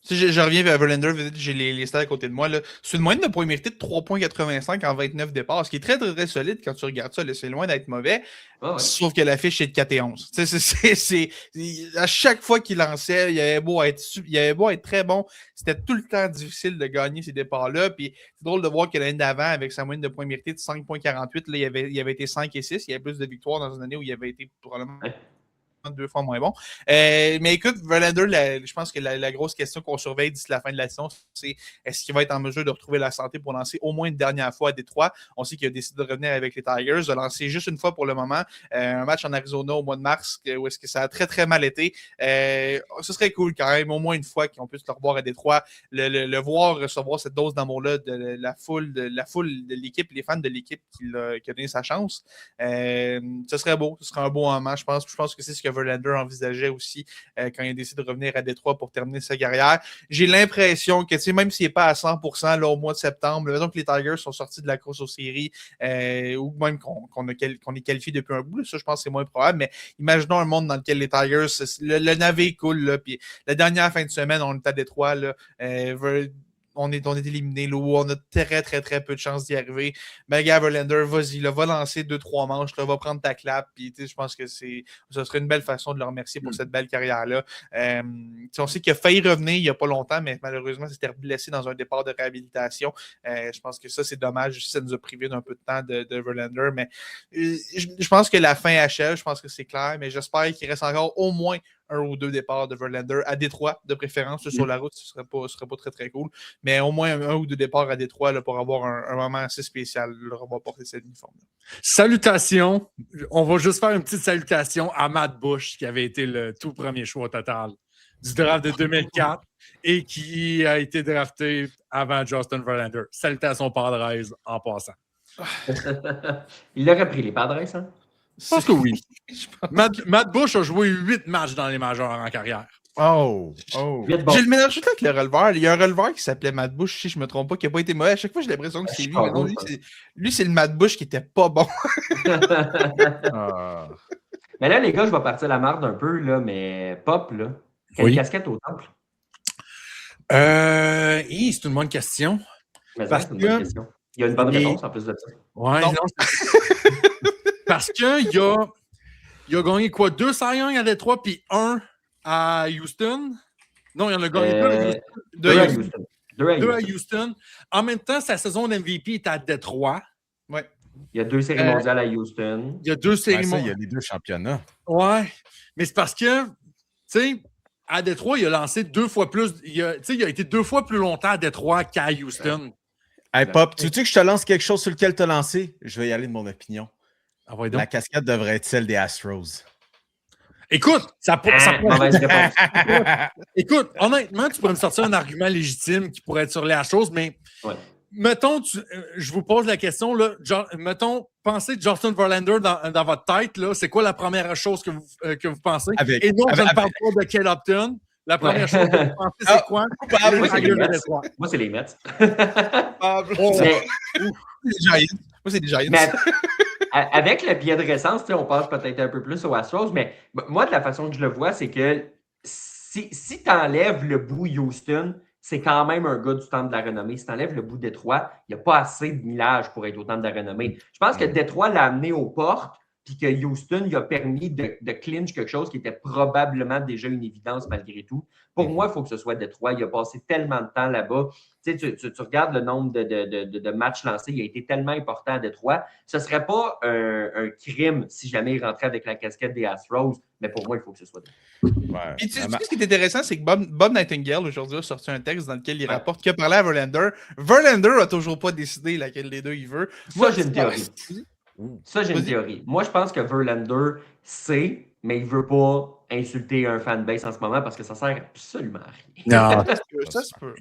F: Si je reviens vers Verlander, j'ai les stats à côté de moi. C'est une moyenne de points mérités de 3,85 en 29 départs, ce qui est très, très, très solide quand tu regardes ça. Là, c'est loin d'être mauvais. Sauf que la fiche est de 4 et 11. À chaque fois qu'il lançait, il avait beau être très bon. C'était tout le temps difficile de gagner ces départs-là. Puis c'est drôle de voir que l'année d'avant, avec sa moyenne de points mérités de 5,48, là, il avait été 5 et 6. Il y avait plus de victoires dans une année où il avait été probablement 2 fois moins bon. Mais écoute, Verlander, je pense que la grosse question qu'on surveille d'ici la fin de la saison, c'est est-ce qu'il va être en mesure de retrouver la santé pour lancer au moins une dernière fois à Détroit? On sait qu'il a décidé de revenir avec les Tigers, de lancer juste une fois pour le moment, un match en Arizona au mois de mars, où est-ce que ça a très, très mal été. Ce serait cool quand même, au moins une fois qu'on puisse le revoir à Détroit, le voir recevoir cette dose d'amour-là de la foule de l'équipe, les fans de l'équipe qui a donné sa chance. Ce serait beau, ce serait un beau moment, je pense. Je pense que c'est ce que Verlander envisageait aussi quand il a décidé de revenir à Détroit pour terminer sa carrière. J'ai l'impression que, même s'il n'est pas à 100% là, au mois de septembre, mettons que les Tigers sont sortis de la course aux séries ou même qu'on est qualifié depuis un bout, ça je pense que c'est moins probable, mais imaginons un monde dans lequel les Tigers, le navet coule, là, puis la dernière fin de semaine, on est à Détroit, là, on est éliminé, là, où on a très, très, très peu de chances d'y arriver. Ben, gars, Verlander, vas-y, là, va lancer 2-3 manches, là, va prendre ta clap, puis je pense que ce serait une belle façon de le remercier pour cette belle carrière-là. On sait qu'il a failli revenir il n'y a pas longtemps, mais malheureusement, s'était blessé dans un départ de réhabilitation. Je pense que ça, c'est dommage. Ça nous a privé d'un peu de temps de Verlander, mais je pense que la fin achève, je pense que c'est clair, mais j'espère qu'il reste encore au moins un ou deux départs de Verlander à Détroit, de préférence. Sur la route, ce serait pas très, très cool. Mais au moins un ou deux départs à Détroit là, pour avoir un moment assez spécial. Là, on va porter cet uniforme.
G: Salutations. On va juste faire une petite salutation à Matt Bush, qui avait été le tout premier choix total du draft de 2004 et qui a été drafté avant Justin Verlander. Salutations Padres en passant.
B: Il l'aurait pris, les Padres, hein?
G: Je pense que oui. Matt Bush a joué 8 matchs dans les majeurs en carrière.
E: Oh!
F: J'ai le mélange tout avec le releveur. Il y a un releveur qui s'appelait Matt Bush, si je ne me trompe pas, qui n'a pas été mauvais. À chaque fois, j'ai l'impression que c'est lui. Mais non, lui, c'est le Matt Bush qui n'était pas bon.
B: Mais là, les gars, je vais partir la marde un peu, là, mais Pop, là, quelle casquette au temple?
G: C'est une bonne question.
B: Mais c'est une bonne question. Il y a une bonne réponse en plus de ça.
G: Ouais, non. Parce qu'il a gagné quoi? 2 Cy Young à Détroit puis 1 à Houston. Non, il en a gagné 2 à Houston. 2 à Houston. En même temps, sa saison d'MVP est à Détroit.
F: Ouais.
B: Il y a 2 séries mondiales à Houston.
G: Il y a 2 séries mondiales.
E: Il y a les 2 championnats.
G: Ouais. Mais c'est parce que, tu sais, à Détroit, il a lancé 2 fois plus. Il a été 2 fois plus longtemps à Détroit qu'à Houston.
E: Hey Pop, tu veux que je te lance quelque chose sur lequel tu as lancé? Je vais y aller de mon opinion.
G: Ah ouais, donc.
E: La casquette devrait être celle des Astros.
G: Écoute,
B: mauvaise réponse.
G: Écoute, honnêtement, tu pourrais me sortir un argument légitime qui pourrait être sur les Astros, mais mettons, je vous pose la question, là, mettons, pensez Justin Verlander dans votre tête, là, c'est quoi la première chose que vous pensez? Et non, je ne parle pas de Cale Upton. La première chose que vous pensez, c'est quoi?
B: Moi, c'est les Mets.
F: Moi, c'est des Giants.
B: Mais avec le biais de récence, on passe peut-être un peu plus aux Astros, mais moi, de la façon que je le vois, c'est que si tu enlèves le bout Houston, c'est quand même un gars du temple de la renommée. Si tu enlèves le bout Détroit, il n'y a pas assez de millage pour être au temple de la renommée. Je pense que Détroit l'a amené aux portes, puis que Houston il a permis de clinch quelque chose qui était probablement déjà une évidence malgré tout. Pour moi, il faut que ce soit Détroit. Il a passé tellement de temps là-bas. Tu regardes le nombre de matchs lancés, il a été tellement important à Détroit. Ce ne serait pas un crime si jamais il rentrait avec la casquette des Astros, mais pour moi, il faut que ce soit Détroit.
F: Ouais. Puis ce qui est intéressant, c'est que Bob Nightingale, aujourd'hui, a sorti un texte dans lequel il rapporte qu'il a parlé à Verlander. Verlander n'a toujours pas décidé laquelle des deux il veut.
B: Moi, j'ai une théorie. Une théorie. Moi, je pense que Verlander sait, mais il ne veut pas insulter un fanbase en ce moment parce que ça sert absolument à
G: rien. Non,
F: ça se peut.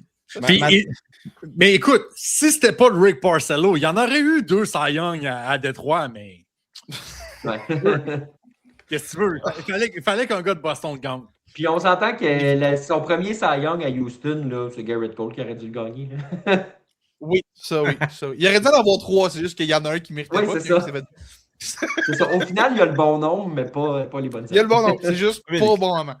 G: Mais écoute, si c'était pas Rick Porcello, il y en aurait eu 2 Cy Young à Détroit, mais... Qu'est-ce que tu veux? Il fallait qu'un gars de Boston gagne.
B: Puis on s'entend que son premier Cy Young à Houston, là, c'est Garrett Cole qui aurait dû le gagner.
F: Oui. Il aurait dû en avoir 3, c'est juste qu'il y en a un qui méritait pas.
B: C'est ça. C'est ça. Au final, il y a le bon nombre, mais pas les bonnes.
F: Il y a le bon nombre, c'est juste pas au bon moment.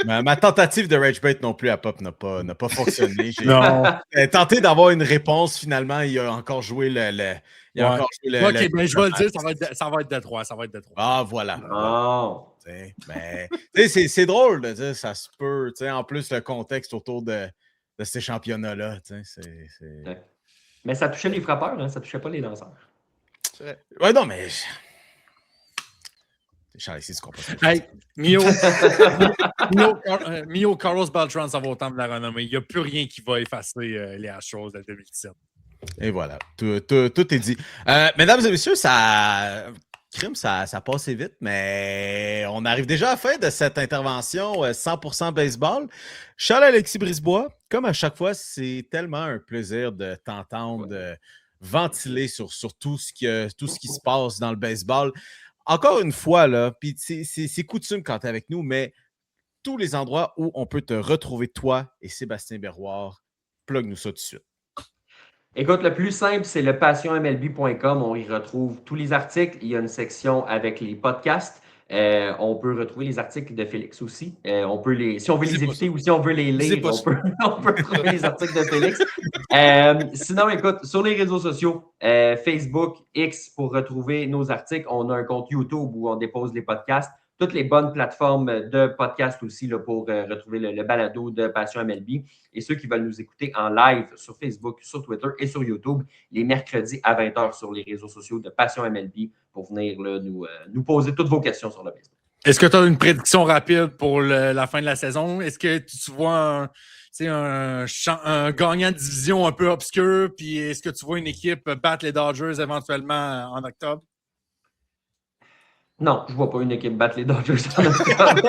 E: Ma tentative de rage bait non plus à Pop n'a pas fonctionné.
G: J'ai
E: tenté d'avoir une réponse, finalement, il a encore joué
G: OK, mais je vais le dire, ça va être Détroit.
E: Ah, voilà.
B: Oh.
E: C'est drôle de dire, ça se peut. En plus, le contexte autour de ces championnats-là.
B: Mais ça touchait les frappeurs, hein, ça touchait pas les lanceurs.
E: Ouais, non, mais... Charles, ici, tu comprends.
G: Hey, Mio Carlos Beltran, ça va au temple de la renommée. Il n'y a plus rien qui va effacer les Astros de 2017.
E: Et voilà, tout est dit. Mesdames et messieurs, ça passait vite, mais on arrive déjà à la fin de cette intervention 100% baseball. Charles-Alexis Brisebois, comme à chaque fois, c'est tellement un plaisir de t'entendre ventiler sur tout ce qui se passe dans le baseball. Encore une fois, là, puis c'est coutume quand tu es avec nous, mais tous les endroits où on peut te retrouver, toi et Sébastien Berroir, plug-nous ça tout de suite.
B: Écoute, le plus simple, c'est le passionmlb.com. On y retrouve tous les articles. Il y a une section avec les podcasts. On peut retrouver les articles de Félix aussi. On peut si on veut les écouter ou si on veut les lire, on peut retrouver les articles de Félix. Sinon, écoute, sur les réseaux sociaux, Facebook, X, pour retrouver nos articles, on a un compte YouTube où on dépose les podcasts. Toutes les bonnes plateformes de podcast aussi là, pour retrouver le balado de Passion MLB. Et ceux qui veulent nous écouter en live sur Facebook, sur Twitter et sur YouTube, les mercredis à 20h sur les réseaux sociaux de Passion MLB pour venir là, nous poser toutes vos questions sur le baseball.
G: Est-ce que tu as une prédiction rapide pour la fin de la saison? Est-ce que tu vois un gagnant de division un peu obscur? Puis est-ce que tu vois une équipe battre les Dodgers éventuellement en octobre?
B: Non, je vois pas une équipe battre les Dodgers en octobre.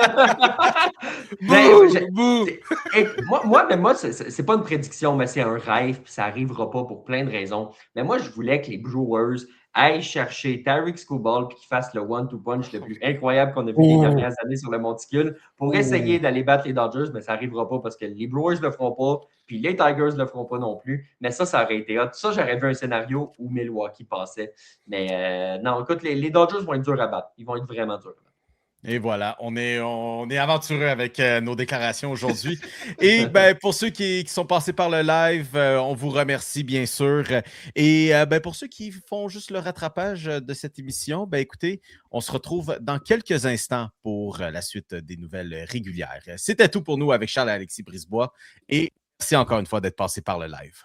B: Moi, c'est pas une prédiction, mais c'est un rêve, puis ça arrivera pas pour plein de raisons. Mais moi, je voulais que les Brewers aillent chercher Tarik Skubal puis qu'ils fassent le one-two punch le plus incroyable qu'on a vu les dernières années sur le monticule pour essayer d'aller battre les Dodgers, mais ça arrivera pas parce que les Brewers le feront pas, puis les Tigers le feront pas non plus. Mais ça aurait été hot. Ça, j'aurais vu un scénario où Milwaukee passait. Mais non, écoute, les Dodgers vont être durs à battre. Ils vont être vraiment durs à battre.
E: Et voilà, on est aventureux avec nos déclarations aujourd'hui. Et pour ceux qui sont passés par le live, on vous remercie bien sûr. Et pour ceux qui font juste le rattrapage de cette émission, écoutez, on se retrouve dans quelques instants pour la suite des nouvelles régulières. C'était tout pour nous avec Charles-Alexis Brisebois et merci encore une fois d'être passé par le live.